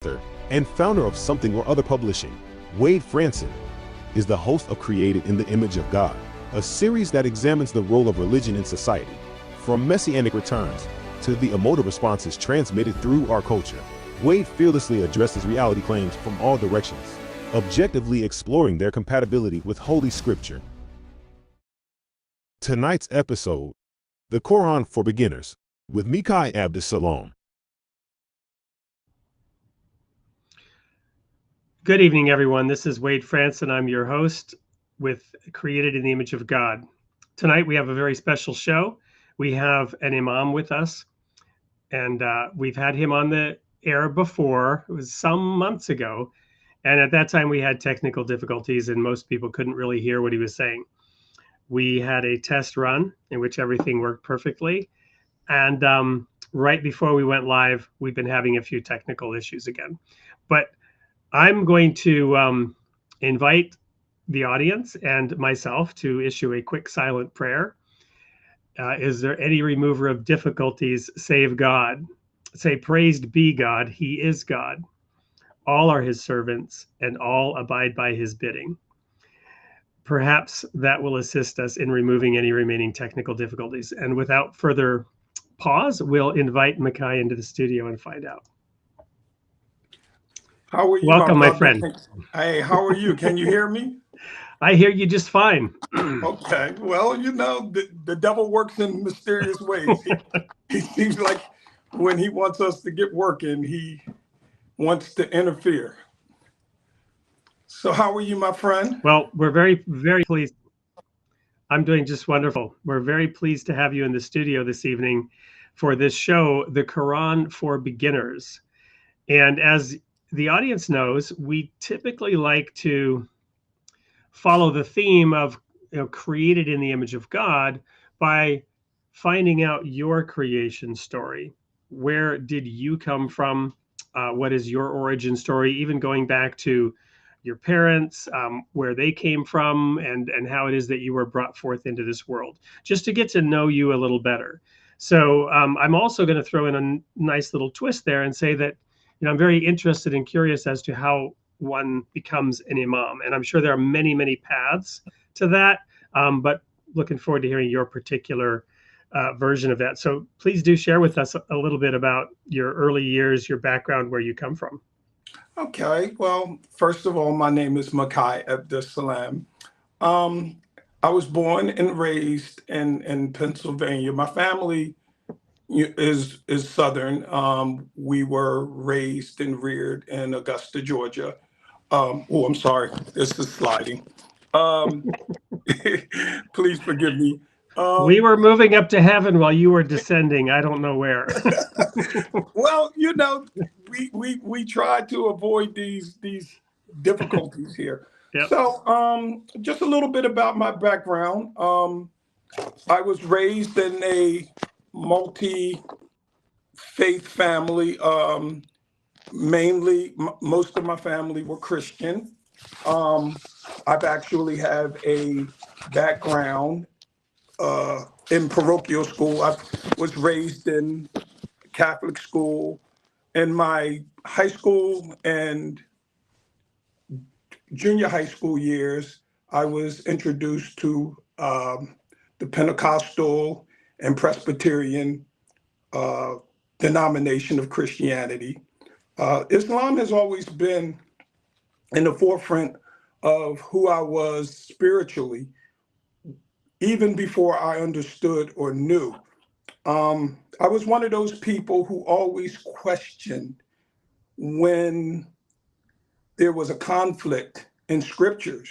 and founder of Something or Other Publishing, Wade Franson, is the host of Created in the Image of God, a series that examines the role of religion in society, from messianic returns to the emotive responses transmitted through our culture. Wade fearlessly addresses reality claims from all directions, objectively exploring their compatibility with Holy Scripture. Tonight's episode, The Koran for Beginners, with Mekye Abdus Salaam. Good evening, everyone. This is Wade Franson. I'm your host with Created in the Image of God. Tonight, we have a very special show. We have an imam with us, and we've had him on the air before. It was some months ago, and at that time, we had technical difficulties, and most people couldn't really hear what he was saying. We had a test run in which everything worked perfectly, and right before we went live, we've been having a few technical issues again. But I'm going to invite the audience and myself to issue a quick silent prayer. Is there any remover of difficulties save God? Say, praised be God, he is God. All are his servants and all abide by his bidding. Perhaps that will assist us in removing any remaining technical difficulties. And without further pause, we'll invite Mekye into the studio and find out. How are you, Welcome, my brother? friend. Hey, how are you? Can you hear me? I hear you just fine. Okay. Well, you know, the devil works in mysterious ways. He seems like when he wants us to get working, he wants to interfere. So how are you, my friend? Well, we're very, very pleased. I'm doing just wonderful. We're very pleased to have you in the studio this evening for this show, The Koran for Beginners. And as the audience knows, we typically like to follow the theme of created in the image of God by finding out your creation story. Where did you come from? What is your origin story? Even going back to your parents, where they came from, and how it is that you were brought forth into this world, just to get to know you a little better. So I'm also going to throw in a nice little twist there and say that I'm very interested and curious as to how one becomes an imam. And I'm sure there are many, many paths to that, but looking forward to hearing your particular version of that. So please do share with us a little bit about your early years, your background, where you come from. Okay. Well, first of all, my name is Mekye Abdus Salaam. I was born and raised in Pennsylvania. My family is Southern. We were raised and reared in Augusta, Georgia. Oh, I'm sorry. This is sliding. Please forgive me. We were moving up to heaven while you were descending. I don't know where. Well, you know, we try to avoid these difficulties here. Yep. So, just a little bit about my background. I was raised in a multi-faith family. Mainly, most of my family were Christian. I've actually have a background in parochial school. I was raised in Catholic school. In my high school and junior high school years, I was introduced to the Pentecostal and Presbyterian denomination of Christianity. Islam has always been in the forefront of who I was spiritually, even before I understood or knew. I was one of those people who always questioned when there was a conflict in scriptures.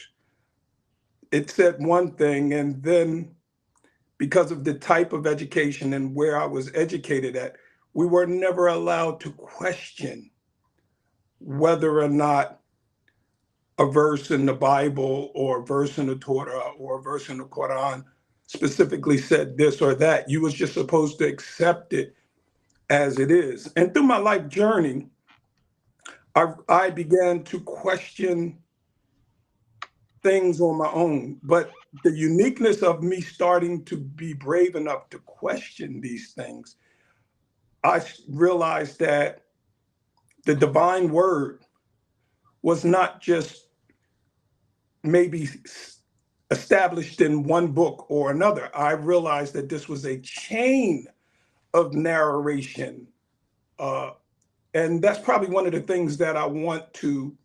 It said one thing, and then because of the type of education and where I was educated at, we were never allowed to question whether or not a verse in the Bible or a verse in the Torah or a verse in the Koran specifically said this or that. You was just supposed to accept it as it is. And through my life journey, I began to question things on my own. But the uniqueness of me starting to be brave enough to question these things, I realized that the divine word was not just maybe established in one book or another. I realized that this was a chain of narration. And that's probably one of the things that I want to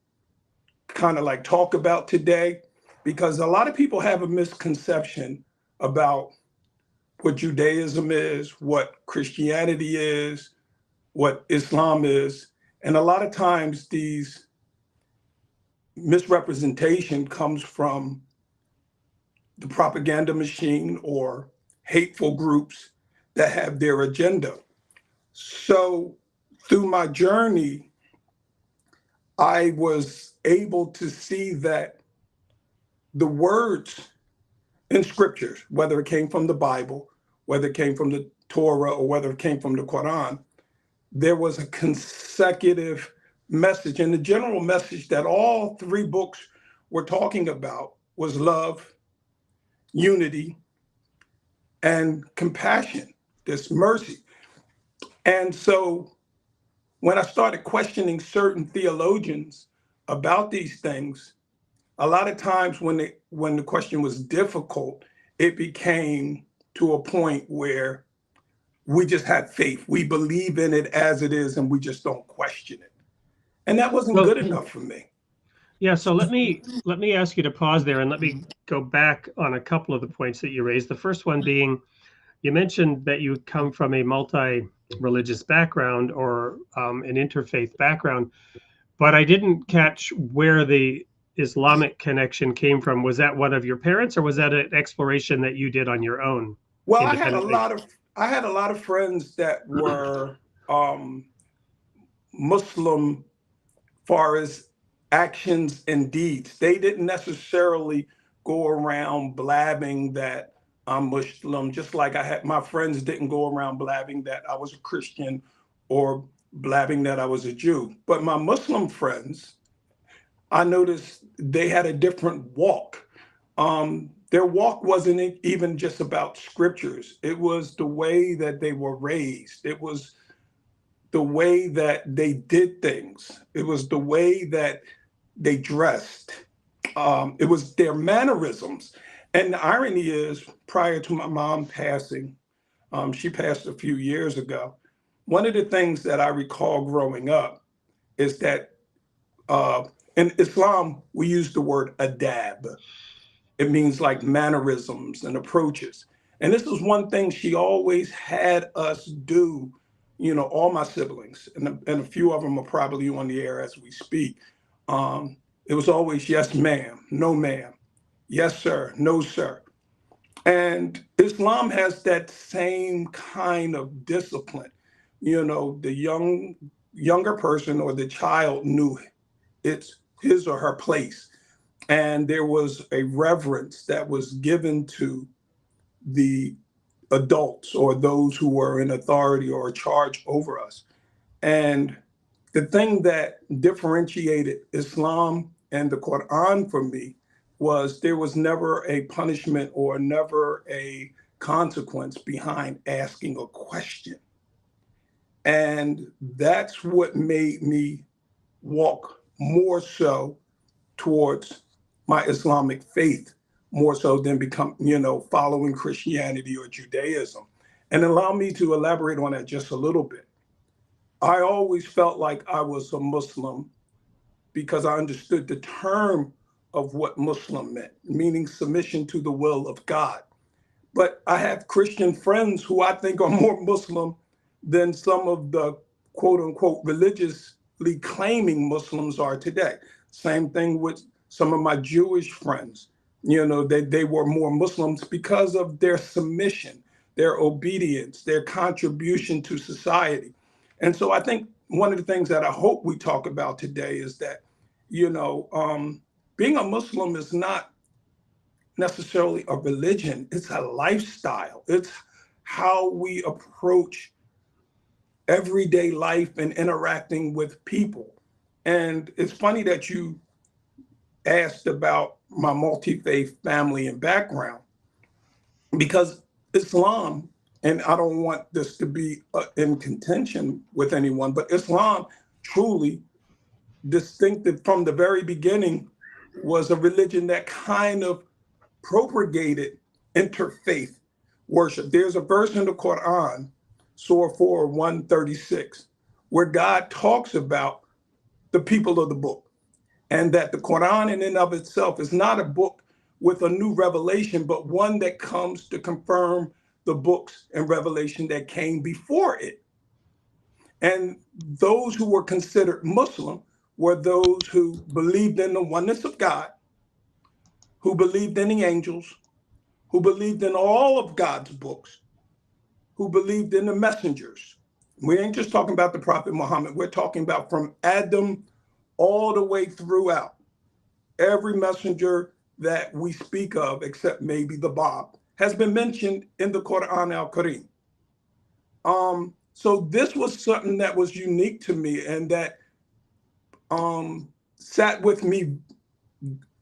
kind of like talk about today, because a lot of people have a misconception about what Judaism is, what Christianity is, what Islam is. And a lot of times these misrepresentation comes from the propaganda machine or hateful groups that have their agenda. So through my journey, I was able to see that the words in scriptures, whether it came from the Bible, whether it came from the Torah, or whether it came from the Koran, there was a consecutive message. And the general message that all three books were talking about was love, unity, and compassion, this mercy. And so when I started questioning certain theologians about these things, a lot of times when the question was difficult, it became to a point where we just had faith. We believe in it as it is, and we just don't question it. And that wasn't Well, good enough for me. yeah, so let me ask you to pause there and let me go back on a couple of the points that you raised. The first one being, you mentioned that you come from a multi-religious background or an interfaith background, but I didn't catch where the Islamic connection came from. Was that one of your parents, or was that an exploration that you did on your own Well, independently? I had a lot of friends that were Muslim far as actions and deeds. They didn't necessarily go around blabbing that I'm Muslim, just like I had my friends didn't go around blabbing that I was a Christian or blabbing that I was a Jew. But my Muslim friends, I noticed they had a different walk. Their walk wasn't even just about scriptures. It was the way that they were raised. It was the way that they did things. It was the way that they dressed. It was their mannerisms. And the irony is, prior to my mom passing, she passed a few years ago. One of the things that I recall growing up is that in Islam, we use the word adab. It means like mannerisms and approaches. And this is one thing she always had us do, all my siblings, and a few of them are probably on the air as we speak. It was always yes, ma'am, no, ma'am, yes, sir, no, sir. And Islam has that same kind of discipline. The younger person or the child knew it's his or her place. And there was a reverence that was given to the adults or those who were in authority or charge over us. And the thing that differentiated Islam and the Quran for me was there was never a punishment or never a consequence behind asking a question. And that's what made me walk more so towards my Islamic faith, more so than following Christianity or Judaism. And allow me to elaborate on that just a little bit. I always felt like I was a Muslim because I understood the term of what Muslim meant, meaning submission to the will of God. But I have Christian friends who I think are more Muslim than some of the quote unquote religiously claiming Muslims are today. Same thing with some of my Jewish friends. They were more Muslims because of their submission, their obedience, their contribution to society. And so I think one of the things that I hope we talk about today is that, being a Muslim is not necessarily a religion, it's a lifestyle. It's how we approach everyday life and interacting with people. And it's funny that you asked about my multi-faith family and background, because Islam, and I don't want this to be in contention with anyone, but Islam truly distinctive from the very beginning was a religion that kind of propagated interfaith worship. There's a verse in the Quran, Surah 4, 136, where God talks about the people of the book, and that the Quran in and of itself is not a book with a new revelation, but one that comes to confirm the books and revelation that came before it. And those who were considered Muslim were those who believed in the oneness of God, who believed in the angels, who believed in all of God's books, who believed in the messengers. We ain't just talking about the Prophet Muhammad. We're talking about from Adam all the way throughout. Every messenger that we speak of, except maybe the Bab, has been mentioned in the Quran al-Karim. So this was something that was unique to me and that sat with me,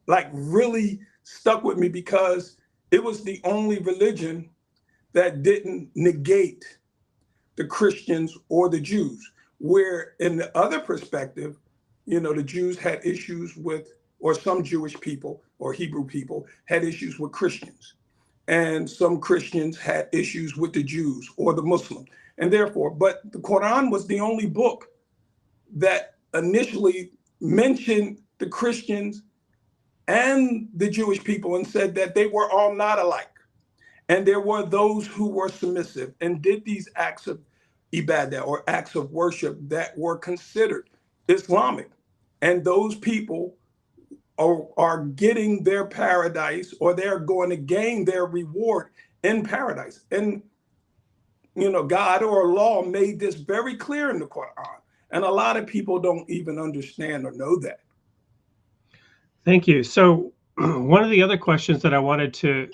like really stuck with me, because it was the only religion that didn't negate the Christians or the Jews, where in the other perspective, the Jews had issues with, or some Jewish people or Hebrew people had issues with Christians. And some Christians had issues with the Jews or the Muslims. And therefore, but the Quran was the only book that initially mentioned the Christians and the Jewish people and said that they were all not alike. And there were those who were submissive and did these acts of ibadah or acts of worship that were considered Islamic. And those people are getting their paradise, or they're going to gain their reward in paradise. And, God or Allah made this very clear in the Quran. And a lot of people don't even understand or know that. Thank you. So one of the other questions that I wanted to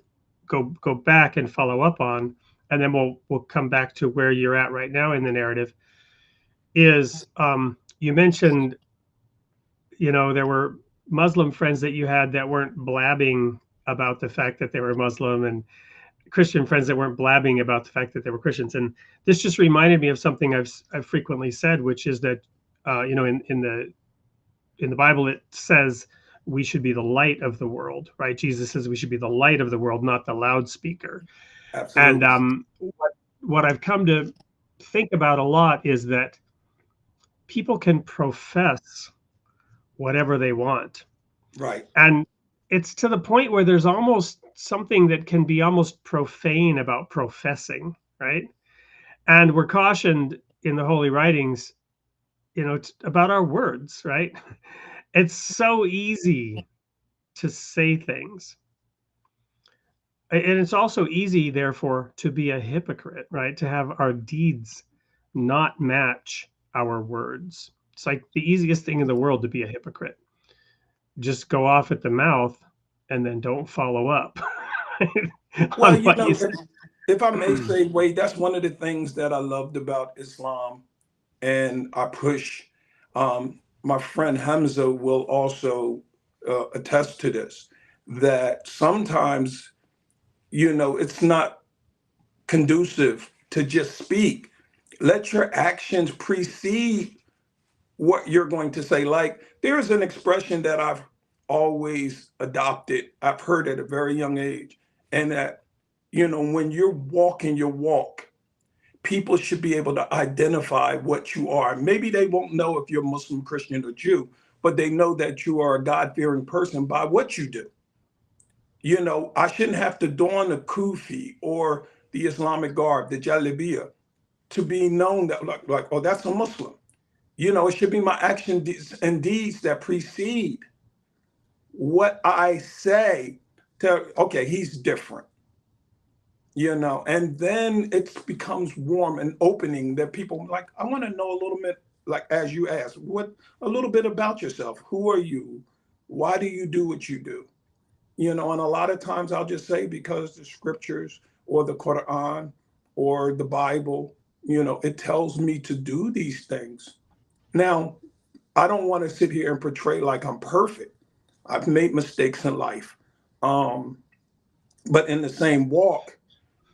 go back and follow up on, and then we'll come back to where you're at right now in the narrative, is you mentioned, there were Muslim friends that you had that weren't blabbing about the fact that they were Muslim, and Christian friends that weren't blabbing about the fact that they were Christians. And this just reminded me of something I've frequently said, which is that in the Bible it says we should be the light of the world, right? Jesus says we should be the light of the world, not the loudspeaker. Absolutely. And what I've come to think about a lot is that people can profess whatever they want. Right. And it's to the point where there's almost something that can be almost profane about professing, right? And we're cautioned in the Holy Writings, about our words, right? It's so easy to say things. And it's also easy, therefore, to be a hypocrite, right? To have our deeds not match our words. It's like the easiest thing in the world to be a hypocrite. Just go off at the mouth and then don't follow up. Well, if I may say, Wade, that's one of the things that I loved about Islam, and I push. My friend Hamza will also attest to this, that sometimes, it's not conducive to just speak. Let your actions precede what you're going to say. Like, there's an expression that I've always adopted. I've heard at a very young age. And that, when you're walking your walk, people should be able to identify what you are. Maybe they won't know if you're Muslim, Christian, or Jew, but they know that you are a God-fearing person by what you do. I shouldn't have to don the kufi or the Islamic garb, the jalabiyah, to be known that like, oh, that's a Muslim. It should be my actions and deeds that precede what I say to, okay, he's different. And then it becomes warm and opening that people like, I want to know a little bit, like, as you asked, a little bit about yourself. Who are you? Why do you do what you do? And a lot of times I'll just say, because the scriptures or the Quran or the Bible, it tells me to do these things. Now, I don't want to sit here and portray like I'm perfect. I've made mistakes in life. But in the same walk,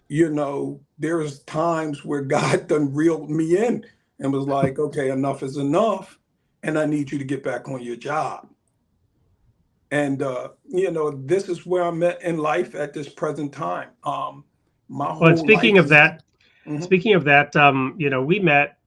there's times where God done reeled me in and was like, okay, enough is enough. and I need you to get back on your job. And, this is where I'm at in life at this present time. My Well, and whole life is. Mhm. speaking of that, we met.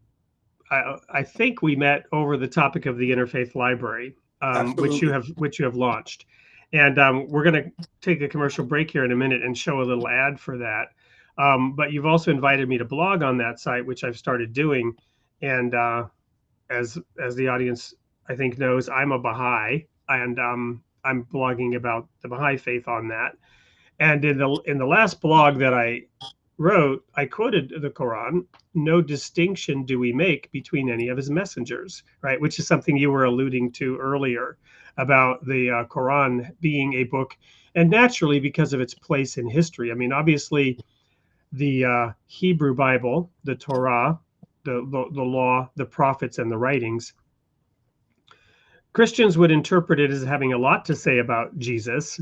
I think we met over the topic of the Interfaith Library, Absolutely. which you have launched, and we're going to take a commercial break here in a minute and show a little ad for that. But you've also invited me to blog on that site, which I've started doing, and as the audience I think knows, I'm a Baha'i, and I'm blogging about the Baha'i faith on that. And in the last blog that I wrote, I quoted the Quran. No distinction do we make between any of his messengers, right? Which is something you were alluding to earlier about the Quran being a book, and naturally because of its place in history. I mean, obviously, the Hebrew Bible, the Torah, the law, the prophets, and the writings. Christians would interpret it as having a lot to say about Jesus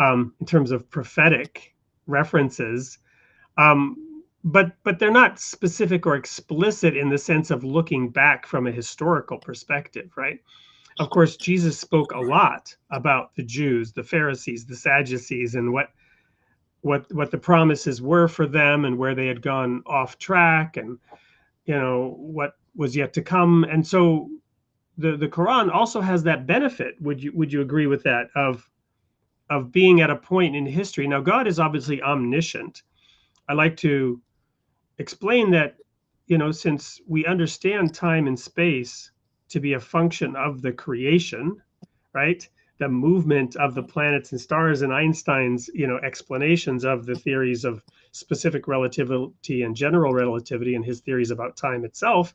in terms of prophetic references. But they're not specific or explicit in the sense of looking back from a historical perspective, right? Of course, Jesus spoke a lot about the Jews, the Pharisees, the Sadducees, and what the promises were for them and where they had gone off track, and what was yet to come. And so the Quran also has that benefit. Would you agree with that, of being at a point in history? Now, God is obviously omniscient. I like to explain that, since we understand time and space to be a function of the creation, right? The movement of the planets and stars, and Einstein's, explanations of the theories of specific relativity and general relativity, and his theories about time itself.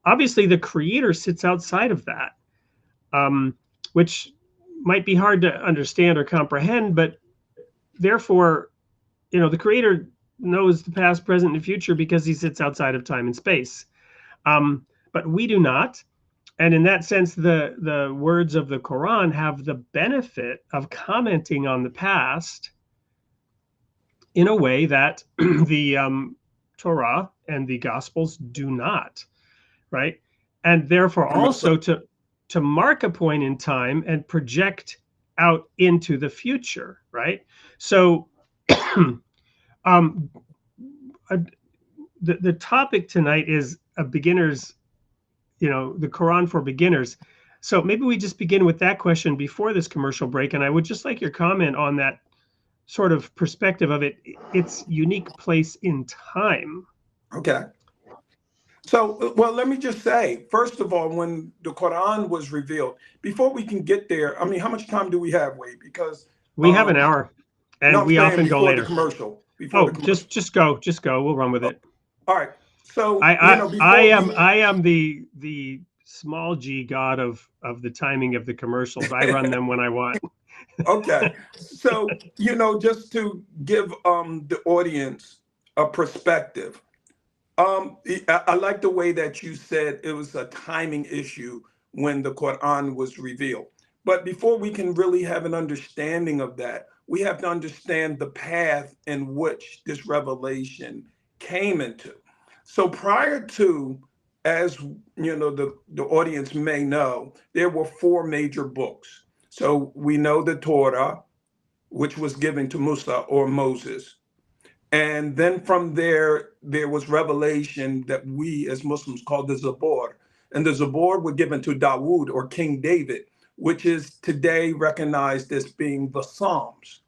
Obviously, the creator sits outside of that, which might be hard to understand or comprehend, but therefore, the creator knows the past, present, and future because he sits outside of time and space. But we do not. And in that sense, the words of the Quran have the benefit of commenting on the past in a way that the Torah and the Gospels do not, right? And therefore also to mark a point in time and project out into the future, right? So the topic tonight is a beginner's, the Quran for beginners. So maybe we just begin with that question before this commercial break. And I would just like your comment on that sort of perspective of its unique place in time. Okay. So, well, let me just say, first of all, when the Quran was revealed, before we can get there, I mean, how much time do we have, Wade? Because we have an hour, and no, I'm we saying often go before later. the commercial. Before the commercial. Just go. We'll run with it. All right. So I am the small g god of the timing of the commercials. I run them when I want. Okay. So, just to give the audience a perspective, I like the way that you said it was a timing issue when the Quran was revealed. But before we can really have an understanding of that, we have to understand the path in which this revelation came into. So prior to, as the audience may know, there were four major books. So we know the Torah, which was given to Musa or Moses. And then from there was revelation that we as Muslims call the Zabur. And the Zabur were given to Dawood or King David, which is today recognized as being the Psalms.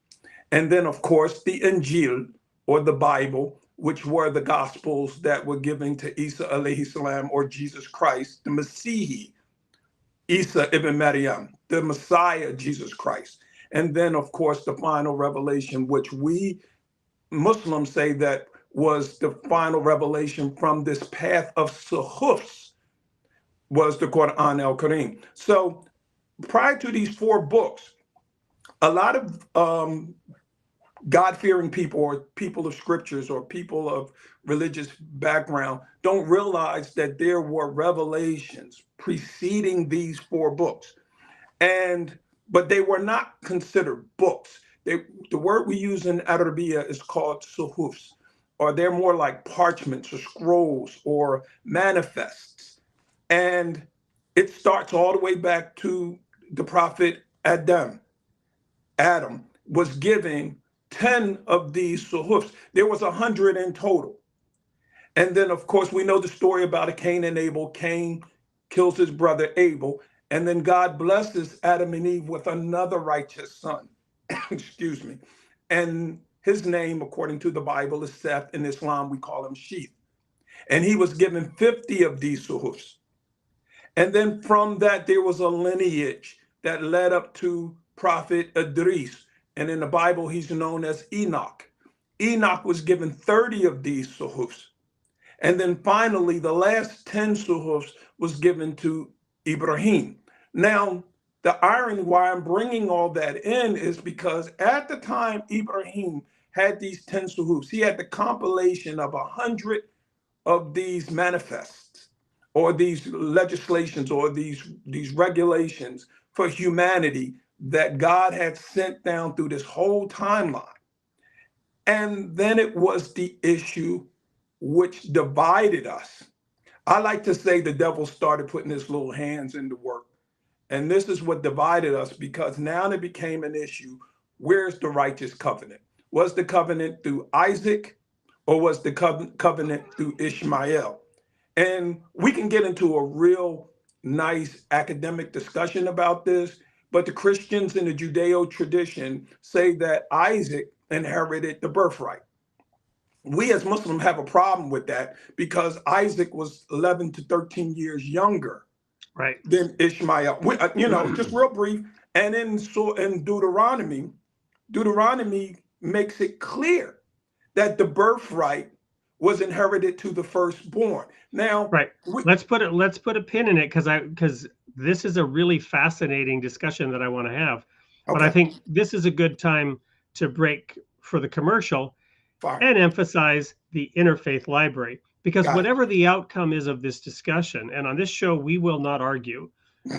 And then, of course, the Injil or the Bible, which were the Gospels that were given to Isa alayhi salam, or Jesus Christ, the Messihi, Isa ibn Maryam, the Messiah, Jesus Christ. And then, of course, the final revelation, which we Muslims say that was the final revelation from this path of suhufs, was the Quran al-Karim. So prior to these four books, a lot of God-fearing people or people of scriptures or people of religious background don't realize that there were revelations preceding these four books. But they were not considered books. The word we use in Arabiya is called suhufs, or they're more like parchments or scrolls or manifests. And It starts all the way back to the prophet Adam. Adam was given 10 of these suhufs. There was 100 in total. And then, of course, we know the story about a Cain and Abel. Cain kills his brother Abel. And then God blesses Adam and Eve with another righteous son. Excuse me. And his name, according to the Bible, is Seth. In Islam, we call him Sheath. And he was given 50 of these suhufs. And then from that, there was a lineage that led up to Prophet Idris. And in the Bible, he's known as Enoch. Enoch was given 30 of these suhufs. And then finally, the last 10 suhufs was given to Ibrahim. Now, the irony why I'm bringing all that in is because at the time Ibrahim had these 10 suhufs, he had the compilation of 100 of these manifests or these legislations or these regulations for humanity that God had sent down through this whole timeline. And then it was the issue which divided us. I like to say the devil started putting his little hands into work. And this is what divided us, because now it became an issue. Where's the righteous covenant? Was the covenant through Isaac, or was the covenant through Ishmael? And we can get into a real nice academic discussion about this, but the Christians in the Judeo tradition say that Isaac inherited the birthright. We as Muslims have a problem with that because Isaac was 11 to 13 years younger than Ishmael. Just real brief. And in Deuteronomy makes it clear that the birthright was inherited to the firstborn. Now, let's put a pin in it, because this is a really fascinating discussion that I want to have. Okay. But I think this is a good time to break for the commercial. Fine. And emphasize the Interfaith Library, because whatever the outcome is of this discussion, and on this show we will not argue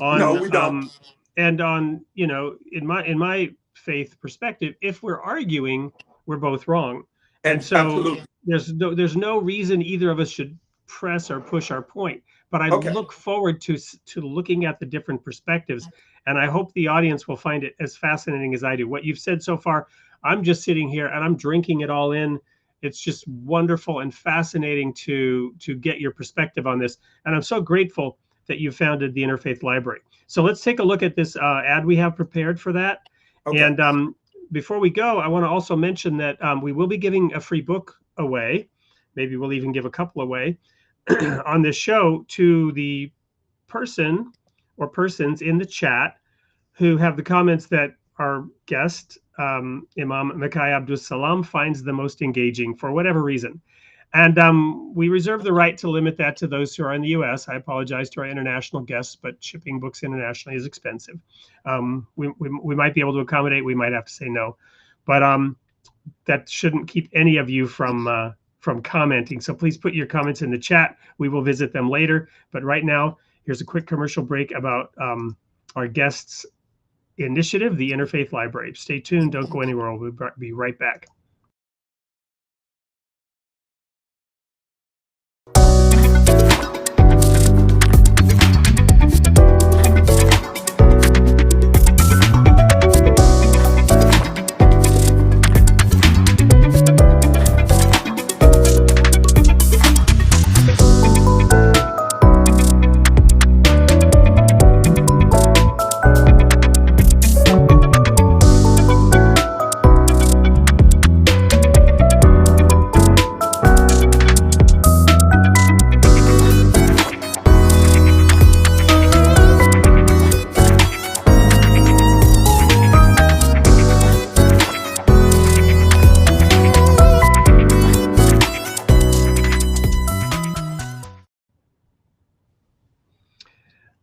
on no, we don't. And on, in my faith perspective, if we're arguing, we're both wrong. And so absolutely. there's no reason either of us should press or push our point. But I look forward to looking at the different perspectives, and I hope the audience will find it as fascinating as I do. What you've said so far, I'm just sitting here and I'm drinking it all in. It's just wonderful and fascinating to get your perspective on this. And I'm so grateful that you founded the Interfaith Library. So let's take a look at this ad we have prepared for that. Okay. And before we go, I want to also mention that we will be giving a free book away. Maybe we'll even give a couple away on this show to the person or persons in the chat who have the comments that our guest, Imam Mekye Abdus Salaam, finds the most engaging for whatever reason. And we reserve the right to limit that to those who are in the U.S. I apologize to our international guests, but shipping books internationally is expensive. We might be able to accommodate. We might have to say no. But that shouldn't keep any of you from commenting. So please put your comments in the chat. We will visit them later. But right now, here's a quick commercial break about our guests' initiative, the Interfaith Library. Stay tuned. Don't go anywhere. We'll be right back.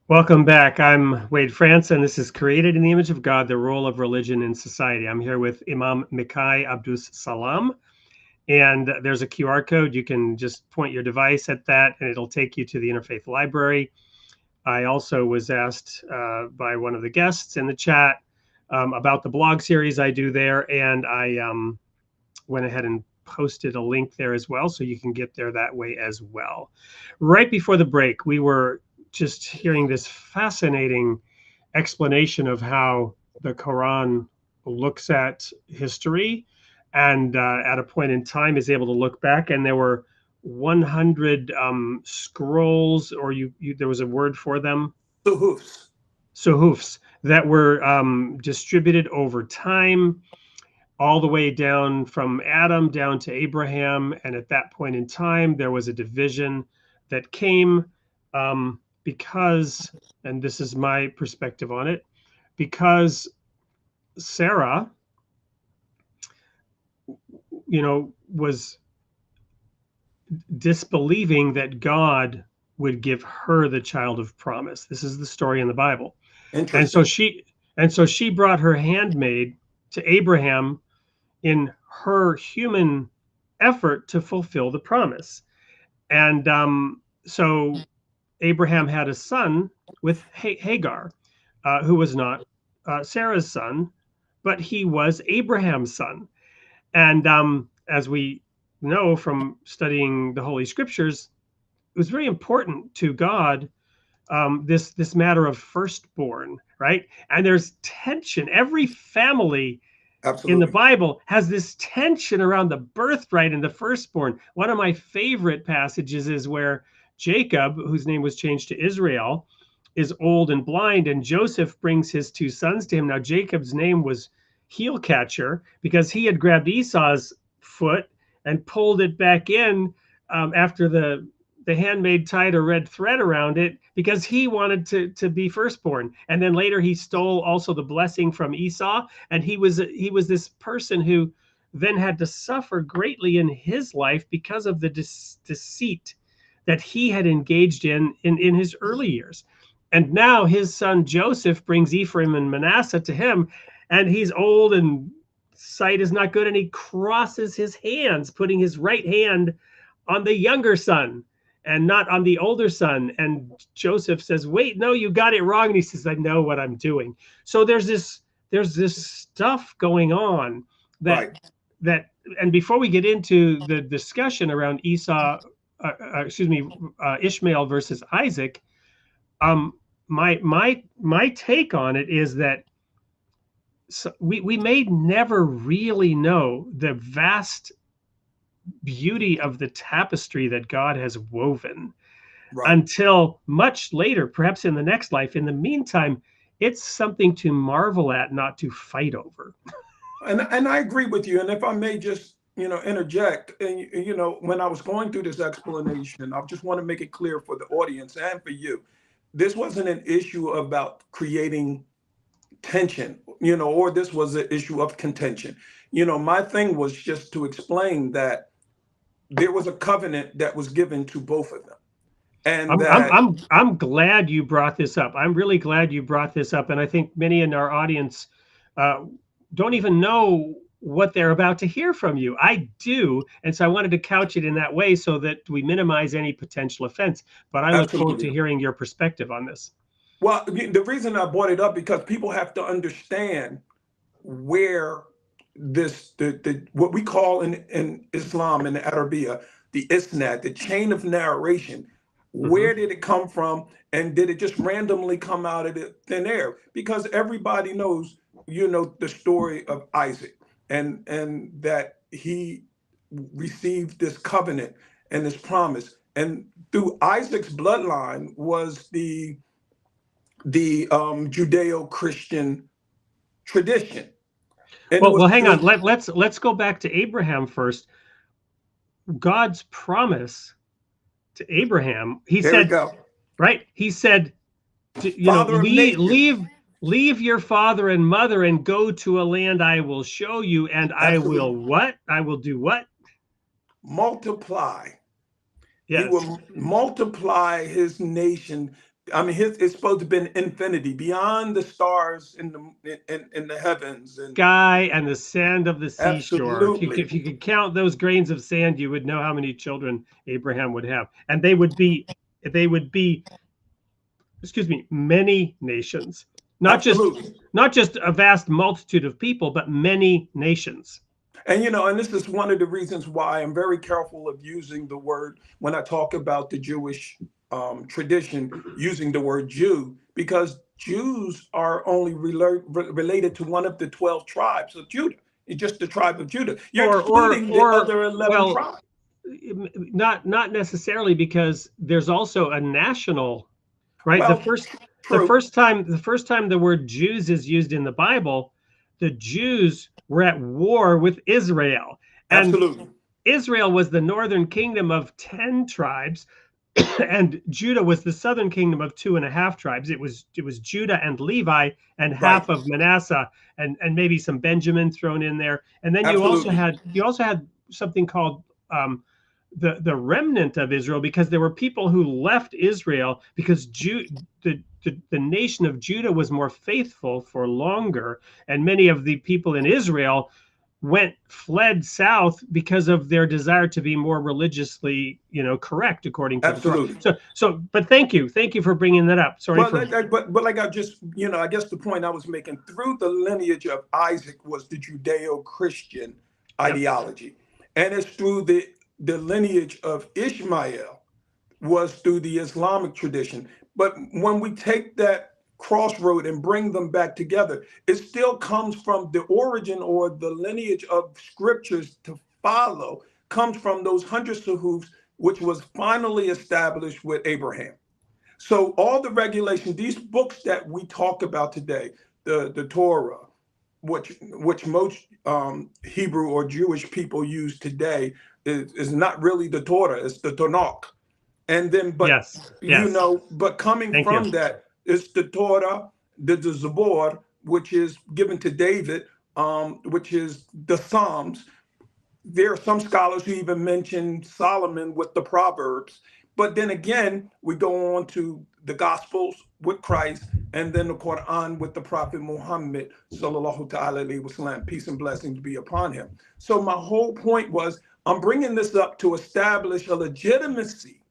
Welcome back. I'm Wade France, and this is Created in the Image of God, the Role of Religion in Society. I'm here with Imam Mekye Abdus Salaam, and there's a QR code. You can just point your device at that, and it'll take you to the Interfaith Library. I also was asked by one of the guests in the chat about the blog series I do there, and I went ahead and posted a link there as well, so you can get there that way as well. Right before the break, we were just hearing this fascinating explanation of how the Quran looks at history, and at a point in time is able to look back, and there were 100 scrolls, or there was a word for them, Suhufs. suhufs, that were distributed over time, all the way down from Adam down to Abraham. And at that point in time, there was a division that came because, and this is my perspective on it, because Sarah, was disbelieving that God would give her the child of promise. This is the story in the Bible. And so she brought her handmaid to Abraham in her human effort to fulfill the promise. And so Abraham had a son with Hagar, who was not Sarah's son, but he was Abraham's son. And as we know from studying the Holy Scriptures, it was very important to God, this matter of firstborn, right? And there's tension. Every family in the Bible has this tension around the birthright and the firstborn. One of my favorite passages is where Jacob, whose name was changed to Israel, is old and blind, and Joseph brings his two sons to him. Now, Jacob's name was heel catcher because he had grabbed Esau's foot and pulled it back in after the handmaid tied a red thread around it, because he wanted to be firstborn. And then later he stole also the blessing from Esau. And he was this person who then had to suffer greatly in his life because of the deceit that he had engaged in his early years. And now his son Joseph brings Ephraim and Manasseh to him, and he's old and sight is not good, and he crosses his hands, putting his right hand on the younger son and not on the older son. And Joseph says, wait, no, you got it wrong. And he says, I know what I'm doing. So there's this stuff going on that, and before we get into the discussion around Ishmael versus Isaac, my take on it is that we may never really know the vast beauty of the tapestry that God has woven until much later, perhaps in the next life. In the meantime, it's something to marvel at, not to fight over. And I agree with you. And if I may just, interject, and, when I was going through this explanation, I just want to make it clear for the audience and for you, this wasn't an issue about creating tension, or this was an issue of contention. My thing was just to explain that there was a covenant that was given to both of them. And I'm glad you brought this up. I'm really glad you brought this up. And I think many in our audience don't even know what they're about to hear from you. I do. And so I wanted to couch it in that way so that we minimize any potential offense. But I look forward to hearing your perspective on this. Well, the reason I brought it up, because people have to understand where what we call in Islam, in the Arabiya, the isnad, the chain of narration. Where did it come from? And did it just randomly come out of the thin air? Because everybody knows, the story of Isaac, and that he received this covenant and this promise. And through Isaac's bloodline was the Judeo-Christian tradition. And well, hang on. Let's go back to Abraham first. God's promise to Abraham, he said, right? He said, leave your father and mother and go to a land I will show you, and Absolutely. I will what? I will do what? Multiply. Yes. He will multiply his nation. I mean, it's supposed to be an infinity, beyond the stars in the heavens, and sky and the sand of the seashore. Absolutely. If you could count those grains of sand, you would know how many children Abraham would have, and they would be, many nations, not just a vast multitude of people, but many nations. And and this is one of the reasons why I'm very careful of using the word when I talk about the Jewish tradition using the word Jew, because Jews are only related to one of the 12 tribes of Judah. It's just the tribe of Judah. You're excluding the other 11 well, tribes. not necessarily, because there's also a national, right? Well, the true. first time the word Jews is used in the Bible, the Jews were at war with Israel, and Absolutely. Israel was the northern kingdom of 10 tribes, and Judah was the southern kingdom of 2.5 tribes. It was Judah and Levi and Right. half of Manasseh, and maybe some Benjamin thrown in there. And then you also Absolutely. had something called the remnant of Israel, because there were people who left Israel because the nation of Judah was more faithful for longer, and many of the people in Israel fled south because of their desire to be more religiously, correct according to the Torah. Absolutely. But thank you for bringing that up. Sorry Well, for. but like I just, I guess the point I was making, through the lineage of Isaac was the Judeo-Christian ideology, and it's through the lineage of Ishmael was through the Islamic tradition. But when we take that crossroad and bring them back together, it still comes from the origin, or the lineage of scriptures to follow comes from those hundreds of hoofs, which was finally established with Abraham. So all the regulations, these books that we talk about today, the Torah, which most Hebrew or Jewish people use today, is not really the Torah, it's the Tanakh. And then, but Yes. but coming Thank you. from that is the Torah, the Zabor, which is given to David, which is the Psalms. There are some scholars who even mention Solomon with the Proverbs. But then again, we go on to the Gospels with Christ, and then the Quran with the Prophet Muhammad, sallallahu ta'ala alayhi wasallam, peace and blessings be upon him. So my whole point was, I'm bringing this up to establish a legitimacy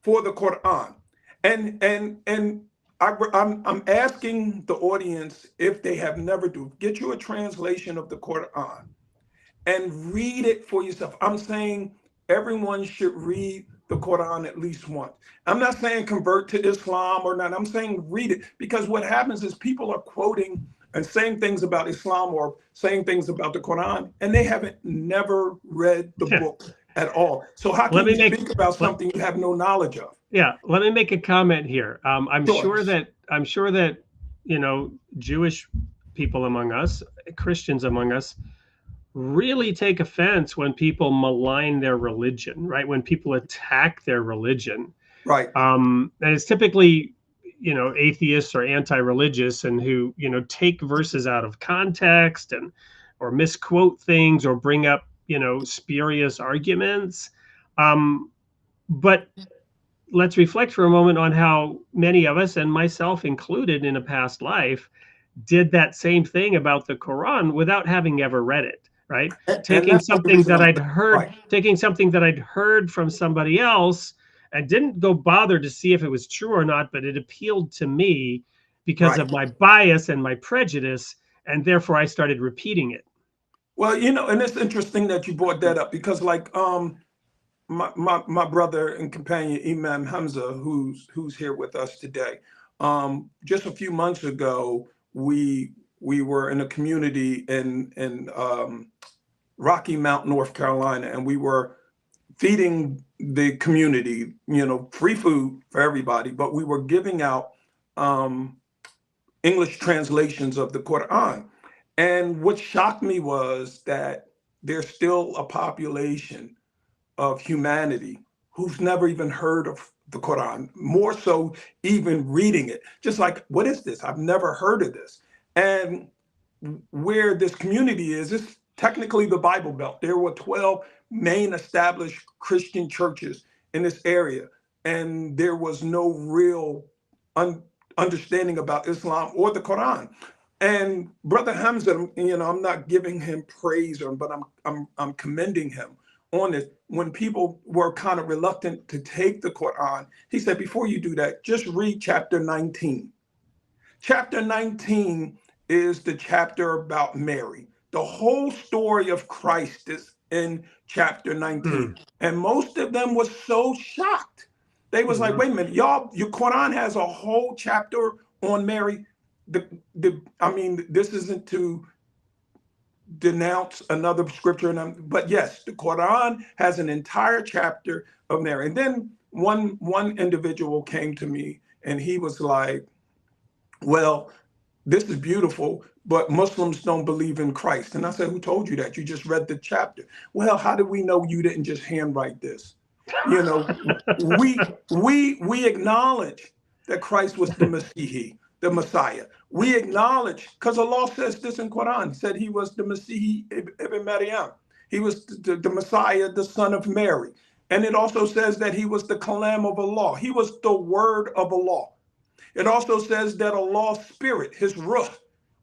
for the Quran. I'm asking the audience, if they have never get you a translation of the Quran and read it for yourself. I'm saying everyone should read the Quran at least once. I'm not saying convert to Islam or not. I'm saying read it, because what happens is people are quoting and saying things about Islam or saying things about the Quran, and they haven't never read the book at all. So how can you speak about something you have no knowledge of? Yeah, let me make a comment here. I'm sure that Jewish people among us, Christians among us, really take offense when people malign their religion, right? When people attack their religion, right? And it's typically, atheists or anti-religious, and who take verses out of context or misquote things or bring up spurious arguments. But let's reflect for a moment on how many of us, and myself included in a past life, did that same thing about the Quran without having ever read it, right? Taking something that I'd heard from somebody else, and didn't go bother to see if it was true or not, but it appealed to me because of my bias and my prejudice, and therefore I started repeating it. Well, and it's interesting that you brought that up, because like my brother and companion Imam Hamza, who's here with us today, just a few months ago, we were in a community in Rocky Mount, North Carolina, and we were feeding the community, free food for everybody, but we were giving out English translations of the Quran. And what shocked me was that there's still a population of humanity who's never even heard of the Quran, more so even reading it. Just like, what is this? I've never heard of this. And where this community is technically the Bible Belt. There were 12 main established Christian churches in this area, and there was no real understanding about Islam or the Quran. And Brother Hamza, I'm not giving him praise, but I'm commending him on this. When people were kind of reluctant to take the Quran, he said, before you do that, just read chapter 19. Chapter 19 is the chapter about Mary. The whole story of Christ is in chapter 19. And most of them were so shocked They was like, wait a minute, y'all, your Quran has a whole chapter on Mary. I mean, this isn't to denounce another scripture, but yes, the Quran has an entire chapter of Mary. And then one individual came to me and he was like, well, this is beautiful, but Muslims don't believe in Christ. And I said, who told you that? You just read the chapter. Well, how do we know you didn't just handwrite this? You know, we acknowledge that Christ was the Messiah. We acknowledge, because Allah says this in Quran, said he was the Messiah ibn Maryam. He was the Messiah, the son of Mary. And it also says that he was the Kalam of Allah. He was the word of Allah. It also says that Allah's spirit, his ruh,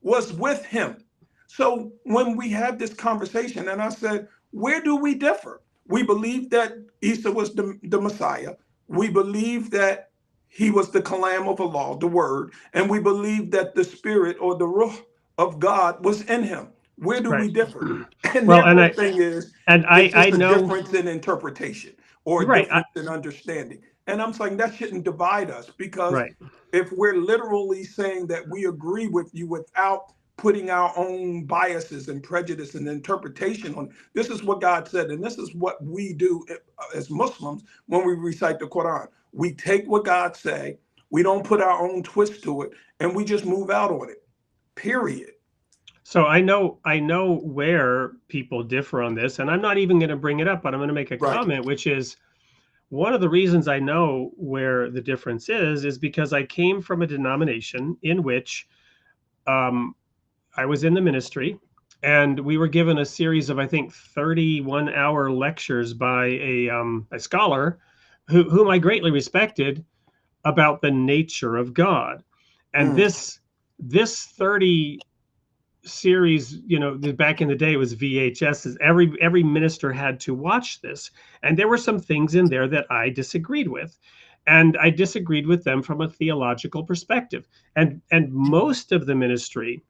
was with him. So when we had this conversation, and I said, where do we differ? We believe that Isa was the Messiah. We believe that he was the Kalam of Allah, the word. And we believe that the spirit or the ruh of God was in him. Where do we differ? And well, the thing is, it's just a difference in interpretation or a difference in understanding. And I'm saying that shouldn't divide us, because if we're literally saying that we agree with you without putting our own biases and prejudice and interpretation on, this is what God said, and this is what we do as Muslims when we recite the Quran. We take what God say, we don't put our own twist to it, and we just move out on it, period. So I know where people differ on this, and I'm not even going to bring it up, but I'm going to make a comment, which is, one of the reasons I know where the difference is because I came from a denomination in which I was in the ministry, and we were given a series of, I think, 31-hour lectures by a scholar whom I greatly respected about the nature of God. And this 30 series, you know, back in the day, it was VHS. Every minister had to watch this, and there were some things in there that I disagreed with, and I disagreed with them from a theological perspective. And most of the ministry,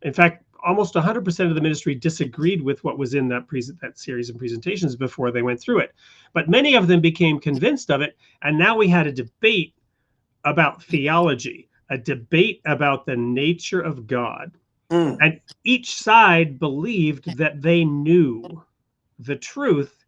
in fact, almost 100% of the ministry disagreed with what was in that series of presentations before they went through it. But many of them became convinced of it, and now we had a debate about theology, a debate about the nature of God. And each side believed that they knew the truth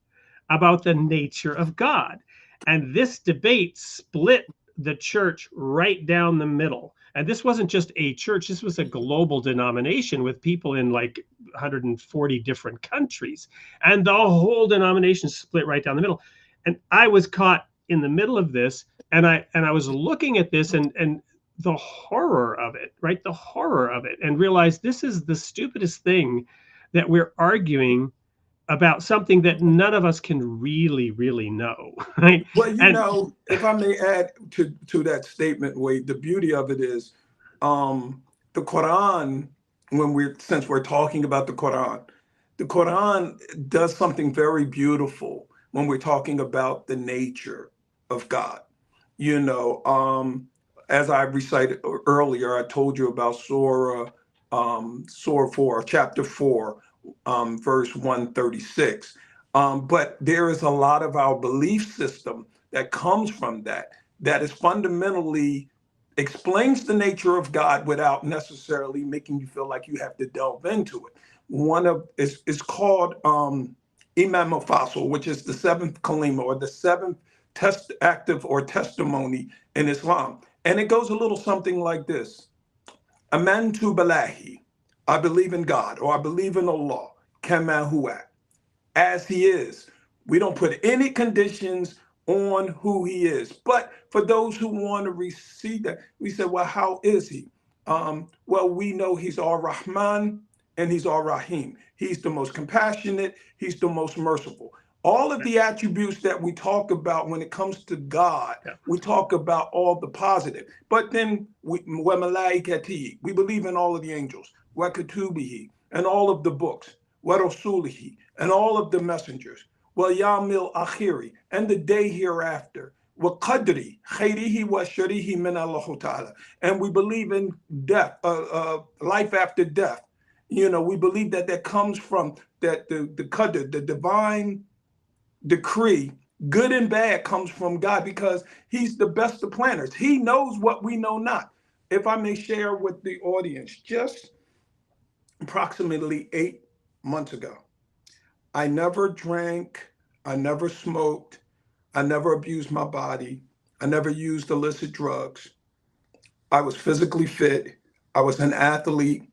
about the nature of God. And this debate split the church right down the middle. And this wasn't just a church, this was a global denomination with people in like 140 different countries. And the whole denomination split right down the middle. And I was caught in the middle of this, and I was looking at this and the horror of it, right? The horror of it, and realize this is the stupidest thing, that we're arguing about something that none of us can really know, right? Well, you know, if I may add to that statement, Wade, the beauty of it is the Quran, since we're talking about the Quran does something very beautiful when we're talking about the nature of God. You know, as I recited earlier, I told you about Surah 4, chapter 4, verse 136. But there is a lot of our belief system that comes from that is fundamentally explains the nature of God without necessarily making you feel like you have to delve into it. It's called Imam Mufassil, which is the seventh kalima, or the seventh active or testimony in Islam. And it goes a little something like this. Amantu billahi, I believe in God, or I believe in Allah, kama huwa, as he is. We don't put any conditions on who he is. But for those who want to receive that, we say, well, how is he? Well, we know he's Ar-Rahman and he's Ar-Rahim. He's the most compassionate. He's the most merciful. All of the attributes that we talk about when it comes to God, we talk about all the positive. But then we believe in all of the angels, wa kutubihi, and all of the books, wa rasulihi, and all of the messengers, wa yamil akhiri, and the day hereafter, wa qadri khairihi wa sharihi min Allah ta'ala. And we believe in death, life after death. You know, we believe that comes from that the qadr, the divine decree Good and bad comes from God because he's the best of planners. He knows what we know not. If I may share with the audience, just approximately 8 months ago, I never drank, I never smoked, I never abused my body, I never used illicit drugs. I was physically fit, I was an athlete,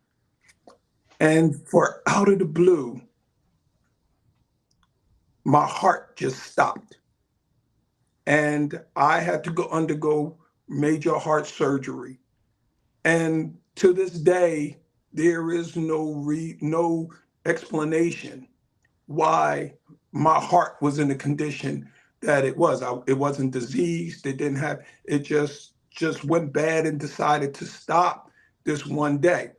and for out of the blue, my heart just stopped. And I had to go undergo major heart surgery. And to this day, there is no explanation why my heart was in the condition that it was. It wasn't diseased. It didn't have. It just went bad and decided to stop this one day.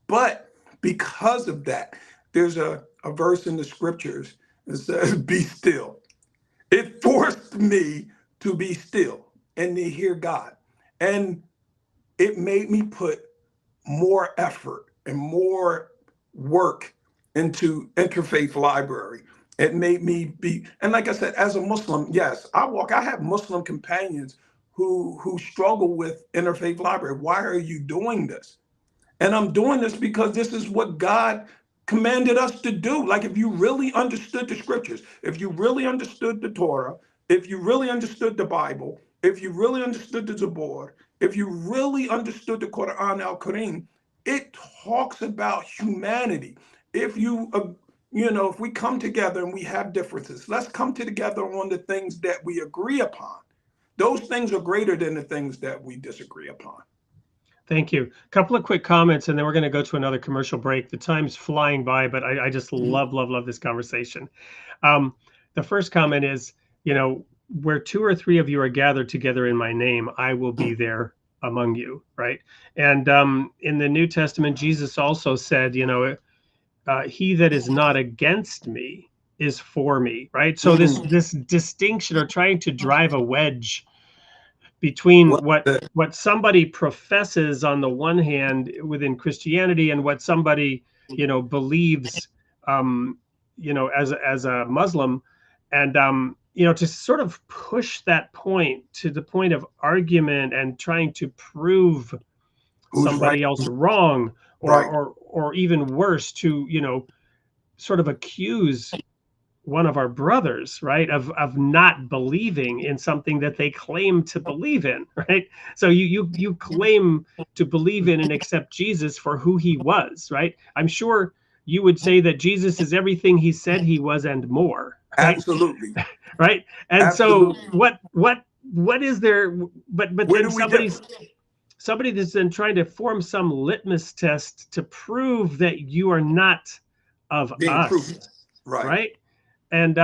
But because of that, there's a verse in the scriptures that says, "Be still." It forced me to be still and to hear God, and it made me put more effort and more work into Interfaith Library. It made me be, and like I said, as a Muslim, yes, I have Muslim companions who struggle with Interfaith Library. Why are you doing this? And I'm doing this because this is what God commanded us to do. Like, if you really understood the scriptures, if you really understood the Torah, if you really understood the Bible, if you really understood the Zabor, if you really understood the Quran al-Karim, it talks about humanity. If if we come together and we have differences, let's come together on the things that we agree upon. Those things are greater than the things that we disagree upon. Thank you. A couple of quick comments, and then we're going to go to another commercial break. The time's flying by, but I just love this conversation. The first comment is, where two or three of you are gathered together in my name, I will be there among you, right? And in the New Testament, Jesus also said, he that is not against me is for me, right? So this distinction, or trying to drive a wedge between what somebody professes on the one hand within Christianity and what somebody believes as a Muslim, and to sort of push that point to the point of argument and trying to prove somebody else wrong, or even worse, to sort of accuse one of our brothers, right, of not believing in something that they claim to believe in, right? So you claim to believe in and accept Jesus for who he was, right? I'm sure you would say that Jesus is everything he said he was and more, right? Absolutely. Right? And Absolutely. so what is there, but then somebody that's then trying to form some litmus test to prove that you are not of being us, proven. right? And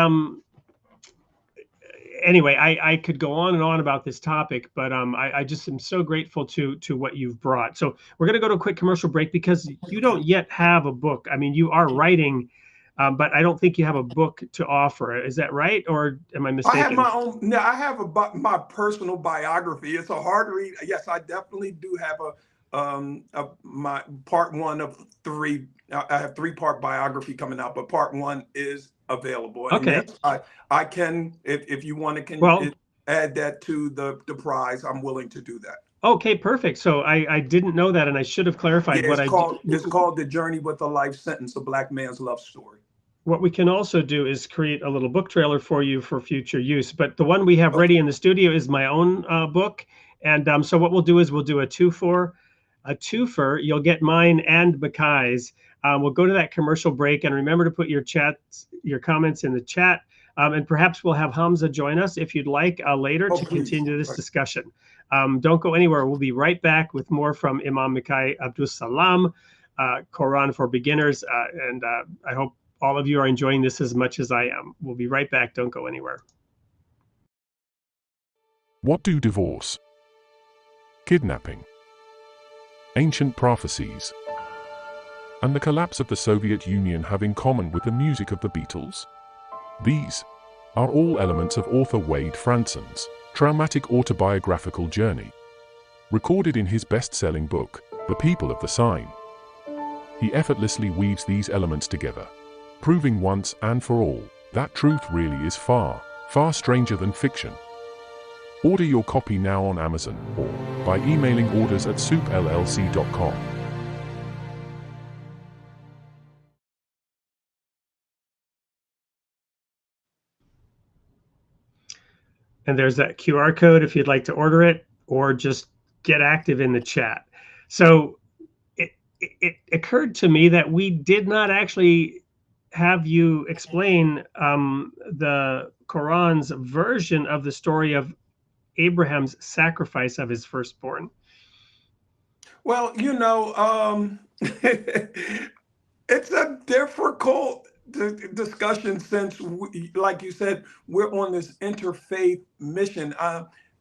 anyway, I could go on and on about this topic, but I just am so grateful to what you've brought. So we're going to go to a quick commercial break because you don't yet have a book. I mean, you are writing, but I don't think you have a book to offer. Is that right, or am I mistaken? I have my own. No, I have my personal biography. It's a hard read. Yes, I definitely do have my part one of three. I have 3-part biography coming out, but part one is available. Okay. And yes, I can, if you want to, add that to the prize. I'm willing to do that. Okay, perfect. So I didn't know that, and I should have clarified what it's called The Journey with a Life Sentence: A Black Man's Love Story. What we can also do is create a little book trailer for you for future use. But the one we have ready in the studio is my own book. And so what we'll do is we'll do a twofer. You'll get mine and Mekye's. We'll go to that commercial break, and remember to put your comments in the chat. And perhaps we'll have Hamza join us if you'd like later to continue this discussion. Don't go anywhere. We'll be right back with more from Imam Mekye Abdus Salaam, Koran for Beginners. And I hope all of you are enjoying this as much as I am. We'll be right back. Don't go anywhere. What do divorce, kidnapping, ancient prophecies, and the collapse of the Soviet Union have in common with the music of the Beatles? These are all elements of author Wade Franson's traumatic autobiographical journey, recorded in his best-selling book, The People of the Sign. He effortlessly weaves these elements together, proving once and for all that truth really is far, far stranger than fiction. Order your copy now on Amazon or by emailing orders@soupllc.com. And there's that QR code if you'd like to order it, or just get active in the chat. So it occurred to me that we did not actually have you explain the Quran's version of the story of Abraham's sacrifice of his firstborn. Well, it's a difficult discussion since, like you said, we're on this interfaith mission.